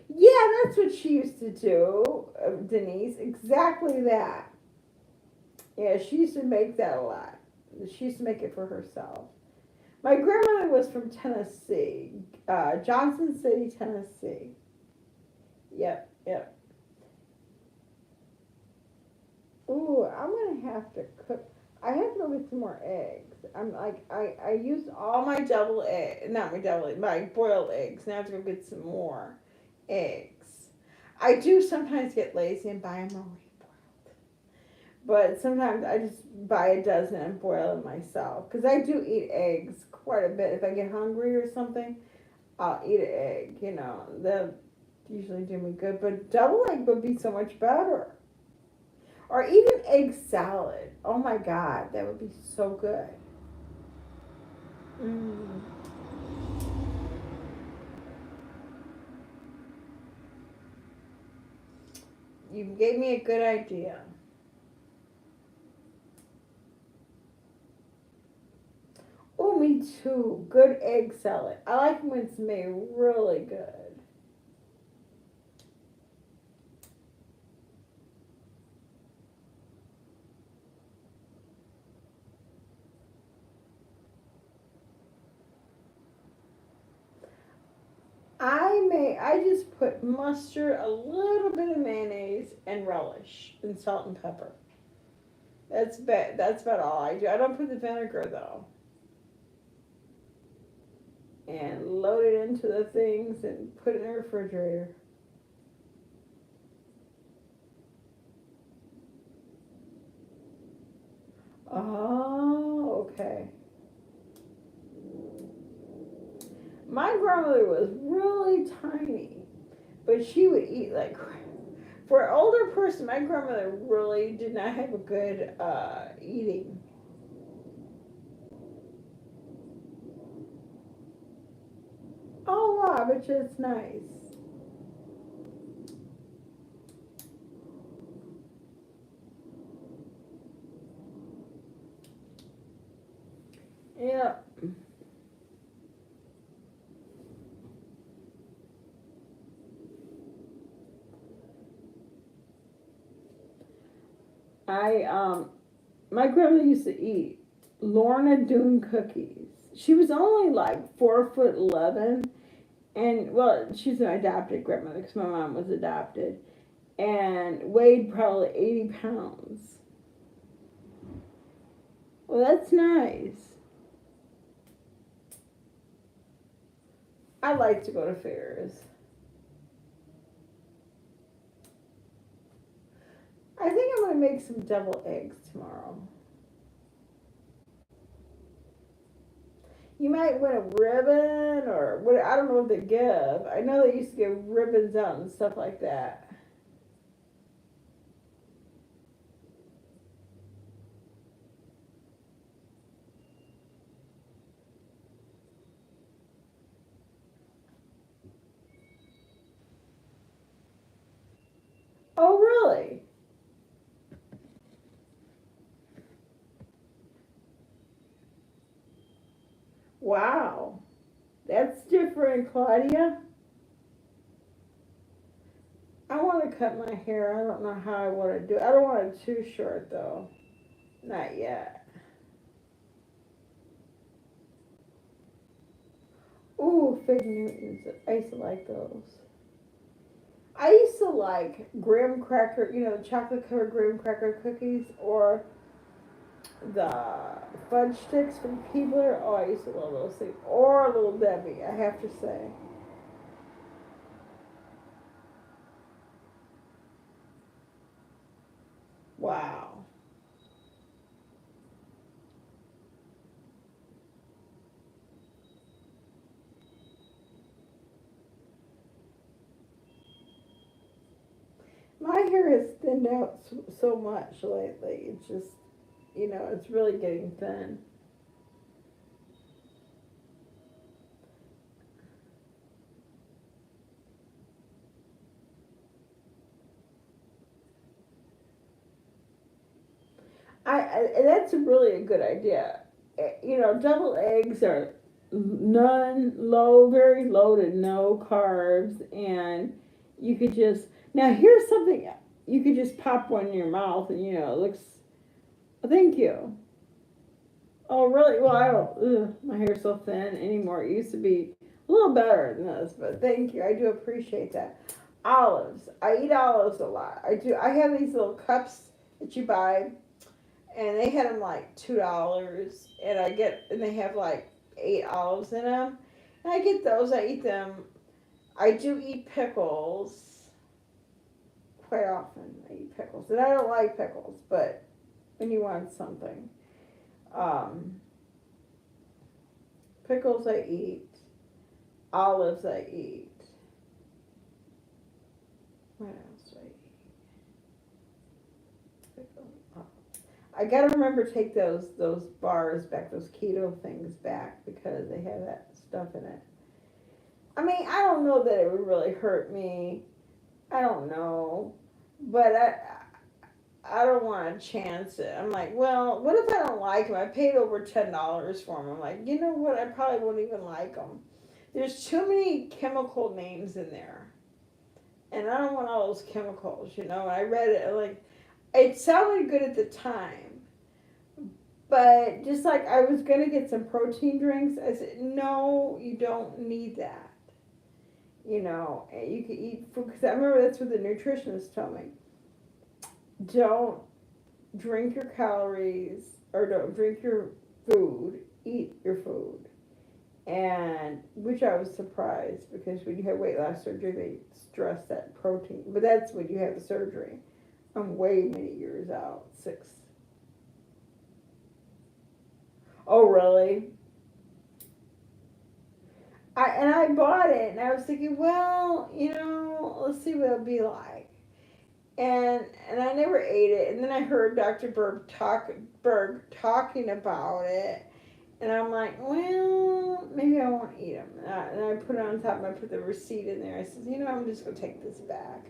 Yeah, that's what she used to do, Denise. Exactly that. Yeah, she used to make that a lot. She used to make it for herself. My grandmother was from Tennessee, Johnson City, Tennessee. Yep, yep. Ooh, I'm gonna have to cook. I have to go get some more eggs. I'm like, I used all my double egg, not my double egg, my boiled eggs. Now I have to go get some more eggs. I do sometimes get lazy and buy them already boiled, but sometimes I just buy a dozen and boil them myself. Cause I do eat eggs quite a bit. If I get hungry or something, I'll eat an egg. You know, that usually do me good. But double egg would be so much better. Or even egg salad. Oh my God, that would be so good. Mm. You gave me a good idea. Oh, me too. Good egg salad. I like when it's made really good. I just put mustard, a little bit of mayonnaise, and relish, and salt and pepper. That's about all I do. I don't put the vinegar though. And load it into the things and put it in the refrigerator. Oh, okay. My grandmother was really tiny, but she would eat like crap. For an older person, my grandmother really did not have a good eating. Oh wow, but it's nice. Yeah, I my grandmother used to eat Lorna Doone cookies. She was only like 4'11", and well, she's an adopted grandmother because my mom was adopted, and weighed probably 80 pounds. Well, that's nice. I like to go to fairs. I think I'm gonna make some devil eggs tomorrow. You might win a ribbon or what? I don't know what they give. I know they used to give ribbons out and stuff like that. Oh, really? Wow, that's different, Claudia. I want to cut my hair. I don't know how I want to do it. I don't want it too short though. Not yet. Ooh, fig Newtons. I used to like those. I used to like graham cracker, the chocolate covered graham cracker cookies, or the fudge sticks from Keebler. Oh, I used to love those things. Or Little Debbie, I have to say. Wow. My hair has thinned out so much lately. It's just, it's really getting thin. That's really a good idea. Double eggs are very low to no carbs, and you could just now here's something you could just pop one in your mouth, and it looks Thank you. Oh, really? Well, I don't. My hair's so thin anymore. It used to be a little better than this, but thank you. I do appreciate that. Olives. I eat olives a lot. I do. I have these little cups that you buy, and they had them like $2, and they have like 8 olives in them. And I get those. I eat them. I do eat pickles quite often. I eat pickles, and I don't like pickles, but when you want something. Um, Pickles I eat. Olives I eat. What else do I eat? Pickle. I gotta remember to take those bars back, those keto things back, because they have that stuff in it. I mean, I don't know that it would really hurt me. I don't know, but I don't want to chance it. I'm like, well, what if I don't like them? I paid over $10 for them. I'm like, you know what? I probably won't even like them. There's too many chemical names in there, and I don't want all those chemicals. I read it like it sounded good at the time, but just like I was gonna get some protein drinks, I said, no, you don't need that. You can eat food, because I remember that's what the nutritionist told me. Don't drink your calories, or don't drink your food, eat your food. And which I was surprised, because when you have weight loss surgery, they stress that protein. But that's when you have the surgery. I'm way many years out, 6. Oh, really? I bought it, and I was thinking, well, let's see what it'll be like. And I never ate it. And then I heard Dr. Berg talking about it. And I'm like, well, maybe I won't eat them. And I put it on top, and I put the receipt in there. I said, I'm just going to take this back,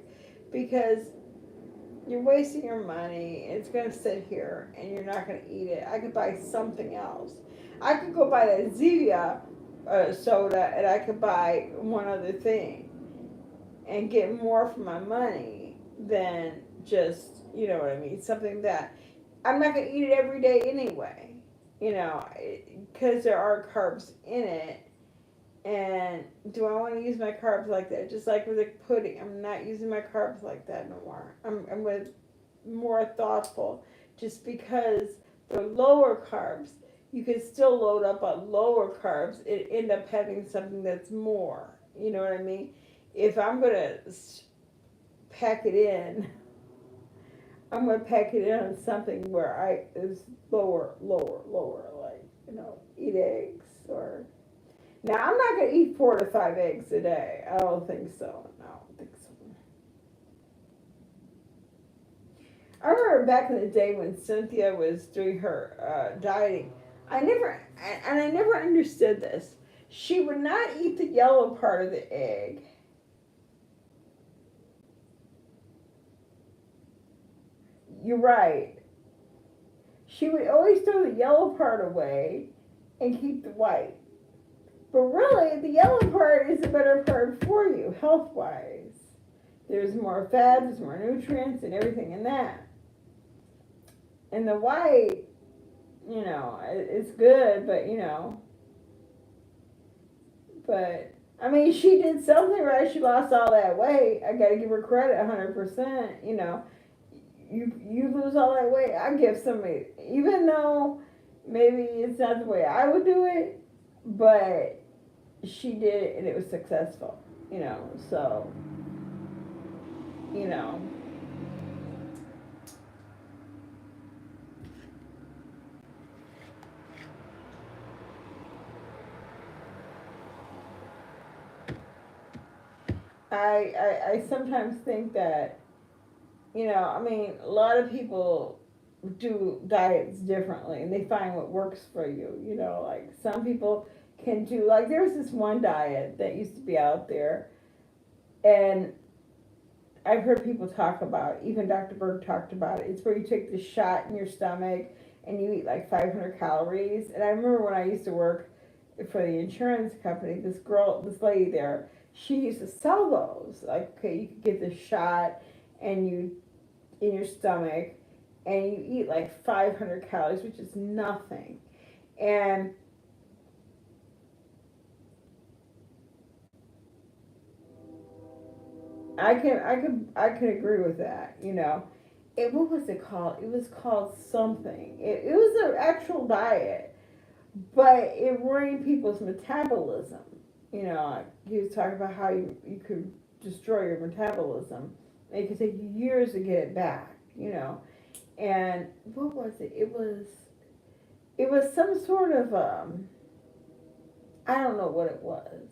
because you're wasting your money. It's going to sit here, and you're not going to eat it. I could buy something else. I could go buy that Zevia soda, and I could buy one other thing and get more for my money than just, you know what I mean, something that I'm not going to eat it every day anyway. Because there are carbs in it. And do I want to use my carbs like that? Just like with the pudding, I'm not using my carbs like that no more. I'm with more thoughtful, just because the lower carbs, you can still load up on lower carbs and end up having something that's more. You know what I mean? If I'm going to pack it in, I'm going to pack it in on something where is lower, like, eat eggs or. Now, I'm not going to eat 4 to 5 eggs a day. I don't think so. No, I don't think so. I remember back in the day when Cynthia was doing her dieting, I never understood this. She would not eat the yellow part of the egg. You're right. She would always throw the yellow part away and keep the white. But really, the yellow part is the better part for you, health-wise. There's more fat, there's more nutrients, and everything in that. And the white, it's good, but, I mean, she did something right. She lost all that weight. I got to give her credit 100%, You lose all that weight, I give somebody, even though maybe it's not the way I would do it, but she did it and it was successful, so, I sometimes think that, I mean, a lot of people do diets differently and they find what works for you, like some people can do, like there's this one diet that used to be out there, and I've heard people talk about it. Even Dr. Berg talked about it. It's where you take the shot in your stomach and you eat like 500 calories. And I remember when I used to work for the insurance company, this lady there, she used to sell those. Like, okay, you could get the shot and you in your stomach, and you eat like 500 calories, which is nothing. And I can agree with that. What was it called? It was called something. It was an actual diet, but it ruined people's metabolism. Like he was talking about how you could destroy your metabolism. It could take you years to get it back. And what was it? It was some sort of I don't know what it was,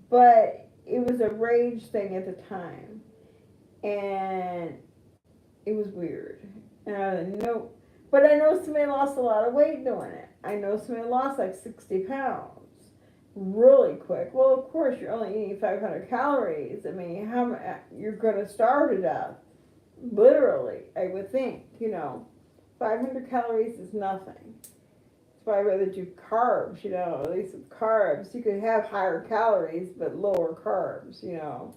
but it was a rage thing at the time, and it was weird. And I was like, nope. But I know somebody lost a lot of weight doing it. I know somebody lost like 60 pounds really quick. Well, of course, you're only eating 500 calories. I mean, you're going to starve to death. Literally, I would think, 500 calories is nothing. That's why I rather do carbs, at least with carbs. You could have higher calories, but lower carbs. You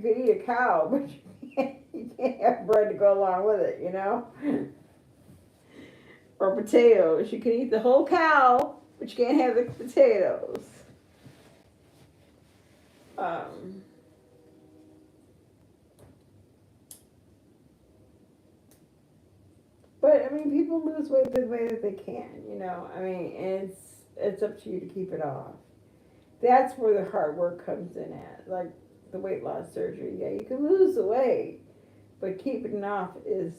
could eat a cow, but you can't have bread to go along with it. Or potatoes. You can eat the whole cow, but you can't have the potatoes. But I mean, people lose weight the way that they can. I mean, it's up to you to keep it off. That's where the hard work comes in at, like the weight loss surgery. Yeah, you can lose the weight, but keeping it off is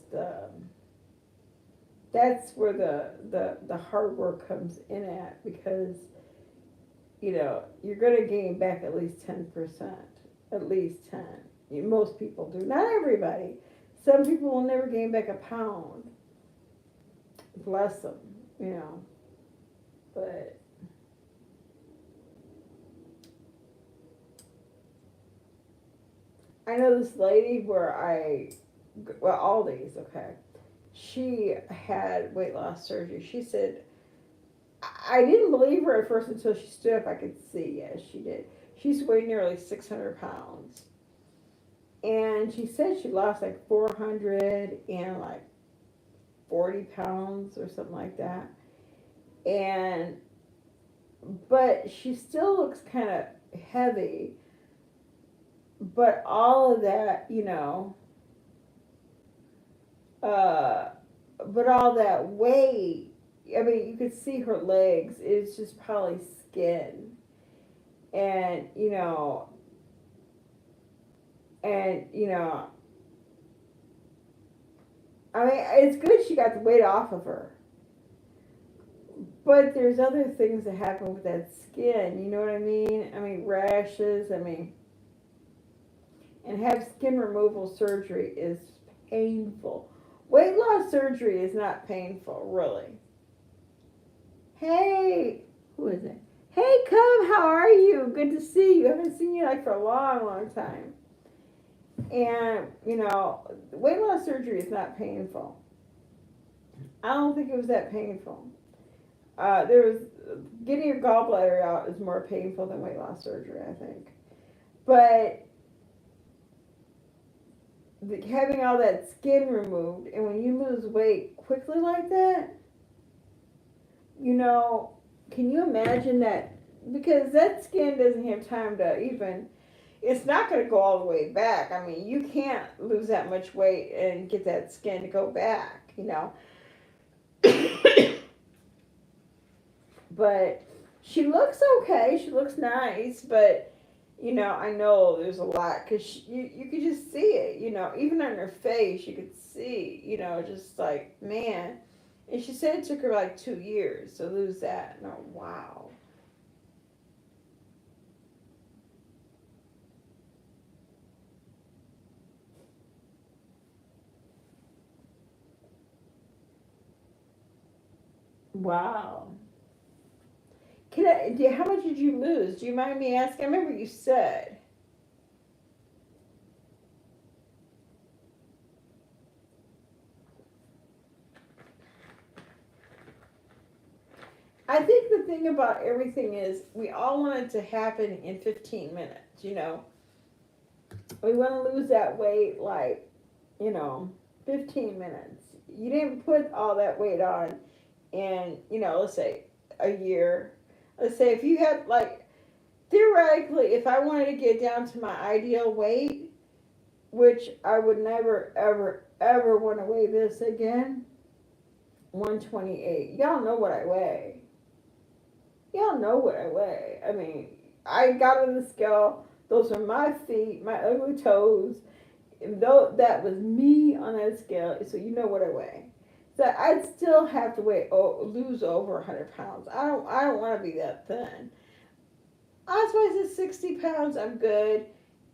that's where the hard work comes in at, because you're going to gain back at least 10%, at least 10. Most people do, not everybody. Some people will never gain back a pound. Bless them, but I know this lady Aldi's, okay. She had weight loss surgery. She said, I didn't believe her at first until she stood up. I could see, yes, she did. She's weighed nearly 600 pounds. And she said she lost like 400 and like 40 pounds or something like that. But she still looks kind of heavy. But all of that, but all that weight, I mean, you could see her legs. It's just probably skin. And, I mean, it's good she got the weight off of her. But there's other things that happen with that skin, you know what I mean? I mean, rashes, and have skin removal surgery is painful. Weight loss surgery is not painful, really. Hey, who is it? Hey, Cub, how are you? Good to see you. I haven't seen you like for a long, long time. And, weight loss surgery is not painful. I don't think it was that painful. Getting your gallbladder out is more painful than weight loss surgery, I think. But having all that skin removed, and when you lose weight quickly like that, can you imagine that? Because that skin doesn't have time to even, it's not going to go all the way back. I mean, you can't lose that much weight and get that skin to go back, But she looks okay. She looks nice, but I know there's a lot, because you could just see it, even on her face, you could see, just like, man. And she said it took her like 2 years to lose that. No, wow. Wow. How much did you lose? Do you mind me asking? I remember you said. I think the thing about everything is we all want it to happen in 15 minutes, We want to lose that weight like, 15 minutes. You didn't put all that weight on in, let's say a year. Let's say if you had, like, theoretically, if I wanted to get down to my ideal weight, which I would never, ever, ever want to weigh this again, 128. Y'all know what I weigh. Y'all know what I weigh. I mean, I got on the scale. Those are my feet, my ugly toes. Though that was me on that scale, so you know what I weigh. So I'd still have to lose over 100 pounds. I don't want to be that thin. I suppose at 60 pounds, I'm good.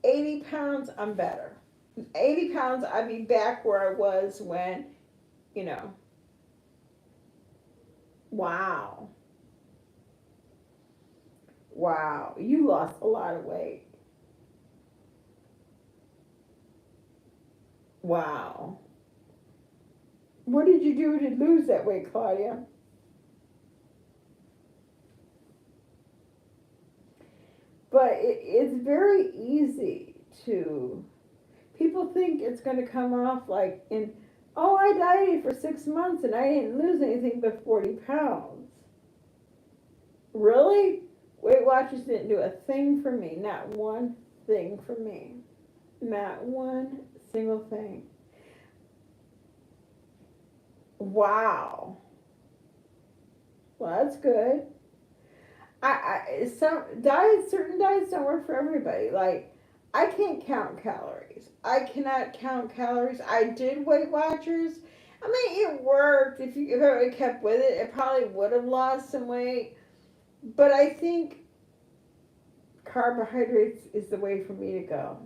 80 pounds, I'm better. 80 pounds, I'd be back where I was when, you know. Wow. Wow. You lost a lot of weight. Wow. What did you do to lose that weight, Claudia? But it's very easy to, people think it's going to come off like oh, I dieted for 6 months and I didn't lose anything but 40 pounds. Really? Weight Watchers didn't do a thing for me. Not one thing for me. Not one single thing. Wow. Well, that's good. Certain diets don't work for everybody. Like, I can't count calories. I cannot count calories. I did Weight Watchers. I mean, it worked. If I would have kept with it, it probably would have lost some weight. But I think carbohydrates is the way for me to go.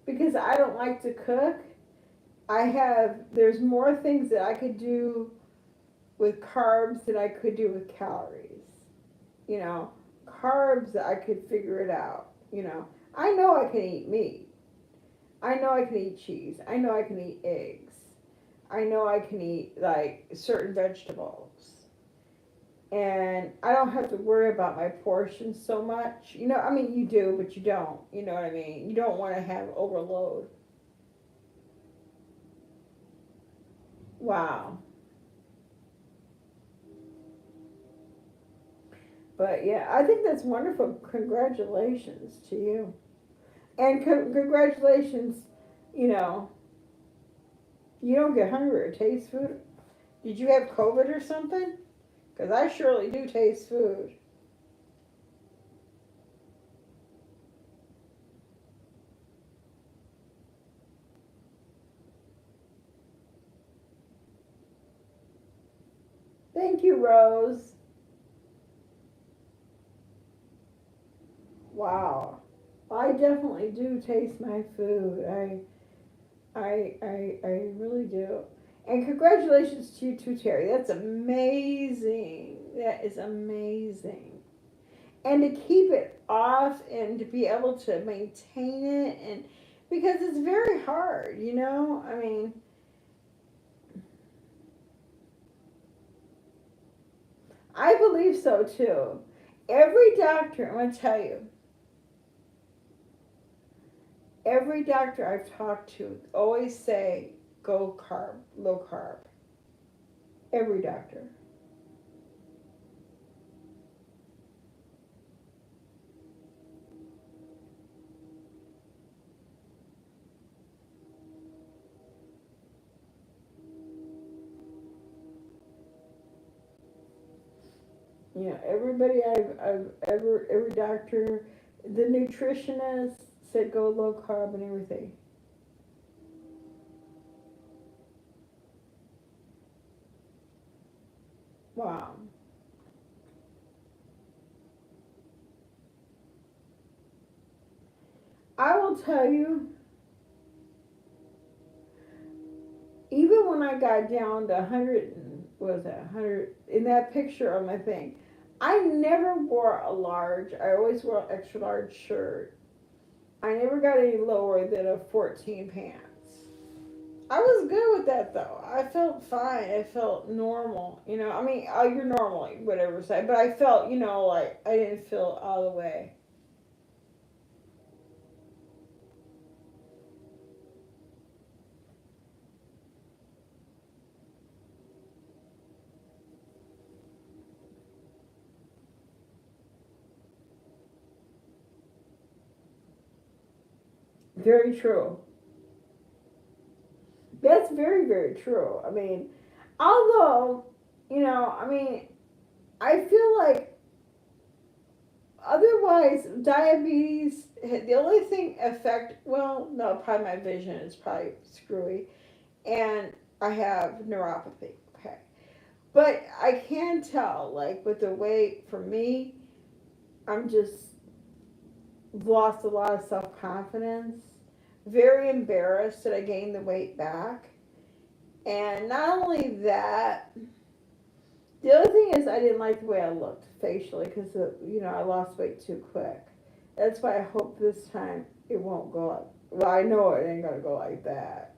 Because I don't like to cook. There's more things that I could do with carbs than I could do with calories. Carbs, I could figure it out. I know I can eat meat. I know I can eat cheese. I know I can eat eggs. I know I can eat, like, certain vegetables. And I don't have to worry about my portions so much. I mean, you do, but you don't. You know what I mean? You don't want to have overload. Wow. But yeah, I think that's wonderful. Congratulations to you. And congratulations, you don't get hungry or taste food. Did you have COVID or something? Because I surely do taste food. Thank you, Rose. Wow. I definitely do taste my food. I really do. And congratulations to you too, Terry. That's amazing. That is amazing. And to keep it off and to be able to maintain it, and because it's very hard, I mean, I believe so too. Every doctor, I'm going to tell you, every doctor I've talked to always say, go low carb. Every doctor. Everybody every doctor, the nutritionist said go low carb and everything. Wow. I will tell you, even when I got down to 100, what was that, 100, in that picture on my thing, I never wore a large. I always wore an extra large shirt. I never got any lower than a 14 pants. I was good with that though. I felt fine. I felt normal. I mean, you're normal, whatever say, but I felt, like I didn't feel out of the way. Very true. That's very, very true. I mean, although, I mean, I feel like otherwise diabetes, the only thing well, no, probably my vision is probably screwy, and I have neuropathy. Okay. But I can tell, like, with the weight, for me, I'm just lost a lot of self confidence. Very embarrassed that I gained the weight back. And not only that, the other thing is I didn't like the way I looked facially because, I lost weight too quick. That's why I hope this time it won't go up. Well, I know it ain't going to go like that.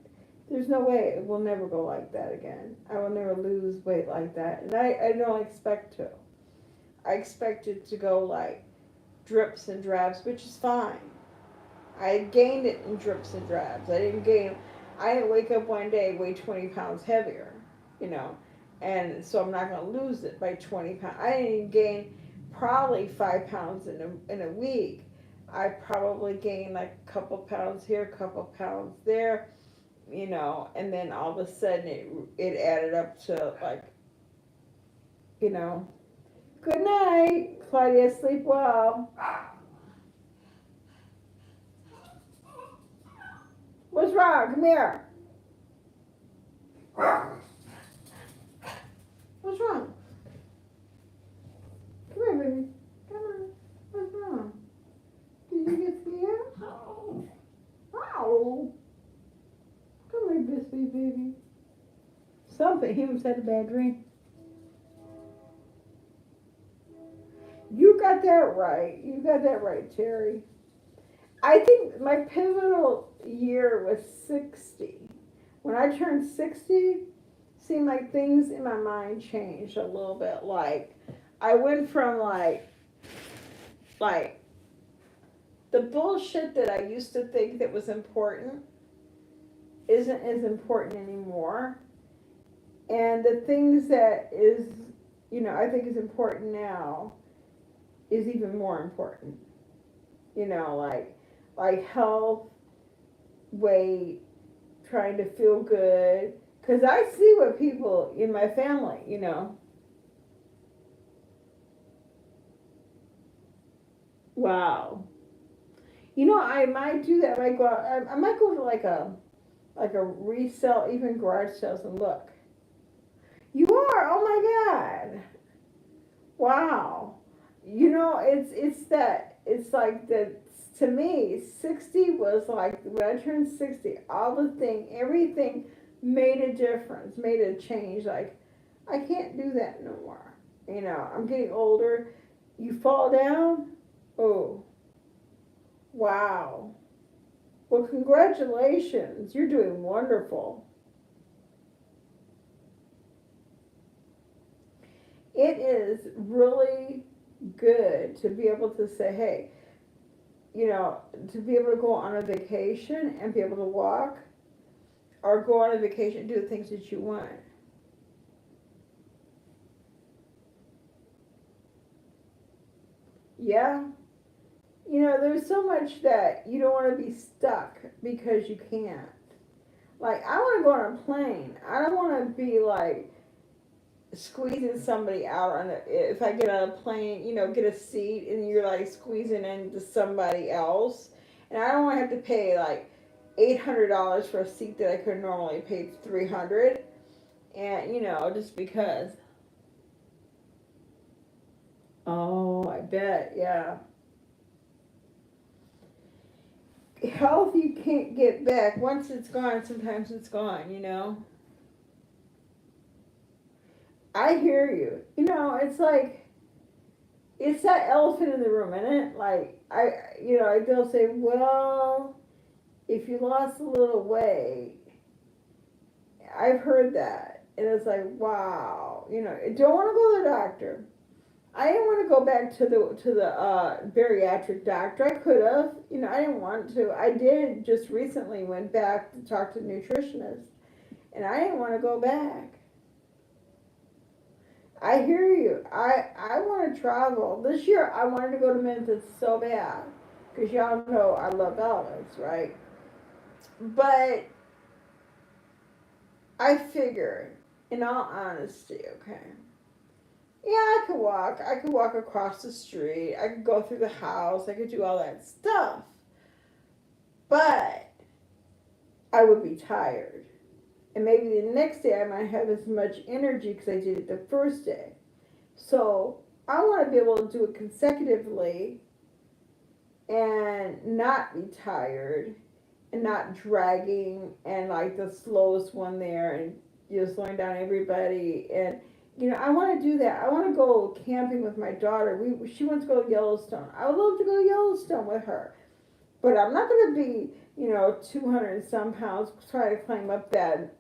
There's no way it will never go like that again. I will never lose weight like that. And I don't expect to. I expect it to go like drips and drabs, which is fine. I gained it in drips and drabs. I didn't wake up one day weigh 20 pounds heavier, you know, and so I'm not going to lose it by 20 pounds. I didn't gain probably 5 pounds in a week. I probably gained like a couple pounds here, a couple pounds there, and then all of a sudden it added up to like, good night, Claudia, sleep well. What's wrong? Come here. What's wrong? Come here, baby. Come on. What's wrong? Did you get scared? Ow. Come here, Bispy, baby. Something. He must have had a bad dream. You got that right. You got that right, Terry. I think my pivotal year was 60. When I turned 60, seemed like things in my mind changed a little bit. Like, I went from like the bullshit that I used to think that was important isn't as important anymore. And the things that I think is important now is even more important. Like health, weight, trying to feel good. Because I see what people in my family, Wow. I might do that. I might go to like a resale, even garage sales and look. You are? Oh my God. Wow. It's like that. To me, 60 was like, when I turned 60, everything made a difference, made a change. Like, I can't do that no more. I'm getting older. You fall down? Oh, wow. Well, congratulations. You're doing wonderful. It is really good to be able to say, hey, to be able to go on a vacation and be able to walk, or go on a vacation and do the things that you want. Yeah. There's so much that you don't want to be stuck because you can't. Like, I want to go on a plane. I don't want to be like squeezing somebody out if I get on a plane, get a seat and you're like squeezing into somebody else. And I don't want to have to pay like $800 for a seat that I could normally pay $300. And, just because. Oh, I bet, yeah. Health you can't get back. Once it's gone, sometimes it's gone. I hear you. It's like, it's that elephant in the room, isn't it? Like, they'll say, well, if you lost a little weight, I've heard that. And it's like, wow, don't want to go to the doctor. I didn't want to go back to the bariatric doctor. I could have, I didn't want to. I did just recently went back to talk to a nutritionist, and I didn't want to go back. I hear you. I want to travel. This year I wanted to go to Memphis so bad, because y'all know I love Elvis, right? But I figured, in all honesty, okay, yeah, I could walk. I could walk across the street. I could go through the house. I could do all that stuff. But I would be tired. And maybe the next day I might have as much energy because I did it the first day. So I want to be able to do it consecutively and not be tired and not dragging and like the slowest one there and slowing down everybody. And I want to do that. I want to go camping with my daughter. She wants to go to Yellowstone. I would love to go to Yellowstone with her, but I'm not going to be 200 and some pounds trying to climb up that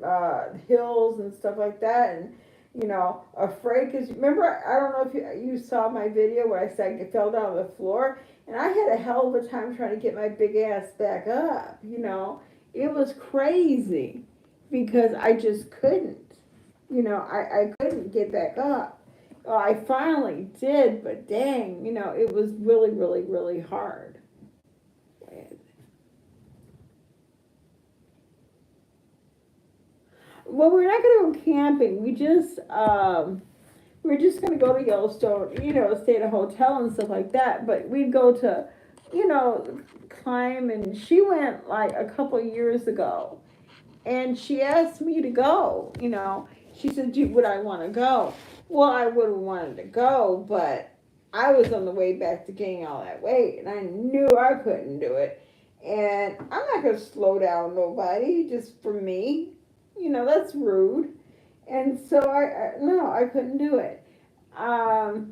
hills and stuff like that, and afraid. Because remember, I don't know if you saw my video where I said I fell down on the floor, and I had a hell of a time trying to get my big ass back up. It was crazy because I just couldn't. I couldn't get back up. Well, I finally did, but dang, it was really, really, really hard. Well, we're not going to go camping. We're just going to go to Yellowstone, stay at a hotel and stuff like that. But we'd go to, climb. And she went like a couple of years ago. And she asked me to go, She said, would I want to go? Well, I would have wanted to go, but I was on the way back to gaining all that weight. And I knew I couldn't do it. And I'm not going to slow down nobody just for me. That's rude. And so I couldn't do it. But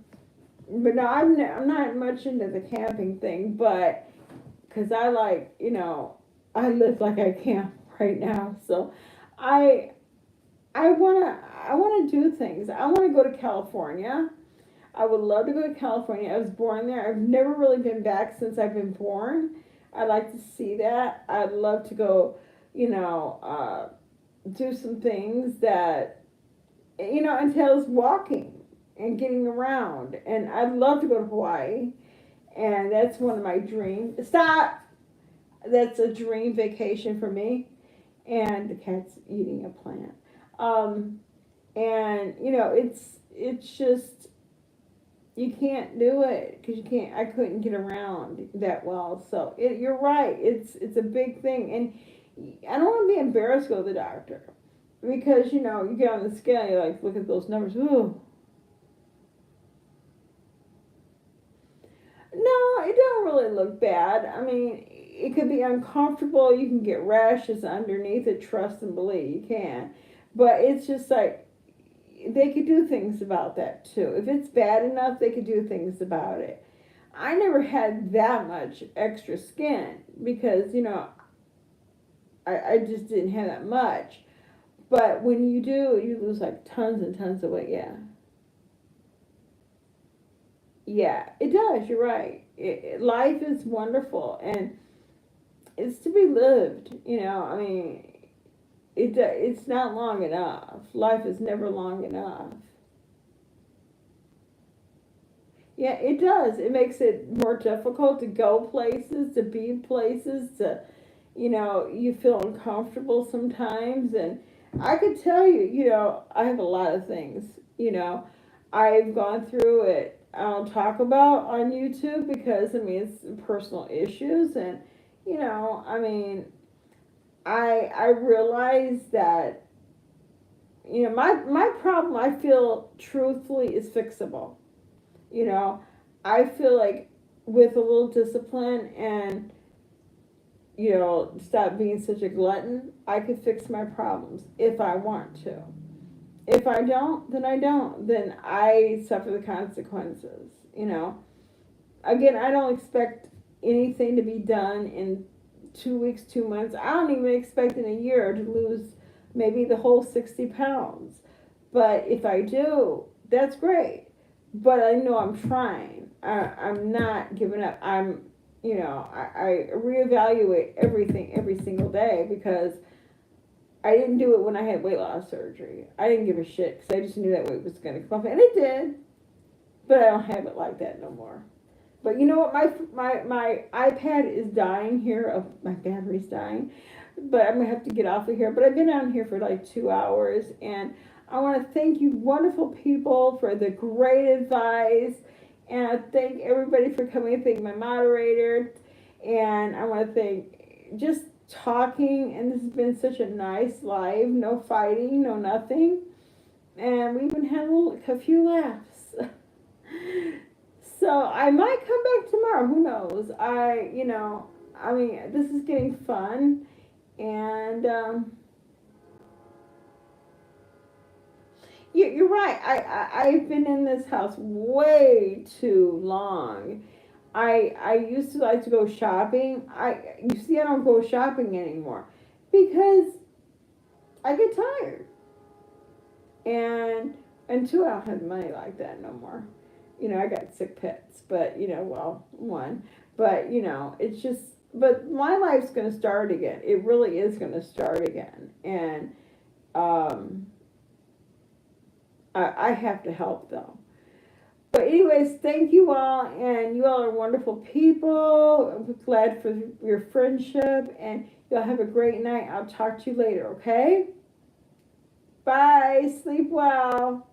no, I'm not much into the camping thing, but because I like, I live like I camp right now. So I wanna do things. I want to go to California. I would love to go to California. I was born there. I've never really been back since I've been born. I'd like to see that. I'd love to go, do some things that entails walking and getting around. And I'd love to go to Hawaii, and that's one of my dreams. Stop. That's a dream vacation for me. And the cat's eating a plant. And it's just you can't do it because I couldn't get around that well. So you're right. It's a big thing, and I don't want to be embarrassed to go to the doctor because you get on the scale, you like look at those numbers. Ooh. No, it don't really look bad. I mean, it could be uncomfortable. You can get rashes underneath it. Trust and believe you can, but it's just like they could do things about that too. If it's bad enough, they could do things about it. I never had that much extra skin because I just didn't have that much. But when you do, you lose like tons and tons of weight. Yeah. Yeah, it does. You're right. Life is wonderful and it's to be lived. I mean, it's not long enough. Life is never long enough. Yeah, it does. It makes it more difficult to go places, to be places, to, you feel uncomfortable sometimes. And I could tell you, I have a lot of things, I've gone through it. I don't talk about on YouTube because, I mean, it's personal issues. And, I mean, I realize that, my problem, I feel truthfully, is fixable. I feel like with a little discipline and, stop being such a glutton, I could fix my problems if I want to. If I don't, then I don't. Then I suffer the consequences, Again, I don't expect anything to be done in 2 weeks, 2 months. I don't even expect in a year to lose maybe the whole 60 pounds. But if I do, that's great. But I know I'm trying. I'm not giving up. I reevaluate everything every single day because I didn't do it when I had weight loss surgery. I didn't give a shit because I just knew that weight was going to come up. And it did. But I don't have it like that no more. But you know what? My iPad is dying here. Oh, my battery's dying. But I'm gonna have to get off of here. But I've been on here for like 2 hours, and I want to thank you, wonderful people, for the great advice, and I thank everybody for coming. I thank my moderator, and I want to thank just talking. And this has been such a nice live. No fighting, no nothing, and we even had a few laughs. So I might come back tomorrow. Who knows? I mean, this is getting fun, and you're right. I've been in this house way too long. I used to like to go shopping. You see, I don't go shopping anymore because I get tired, and two, I don't have money like that no more. I got sick pets, but well, one, but it's just. But my life's gonna start again. It really is gonna start again, and um, I have to help though. But anyways, thank you all, and you all are wonderful people. I'm glad for your friendship, and y'all have a great night. I'll talk to you later, okay? Bye. Sleep well.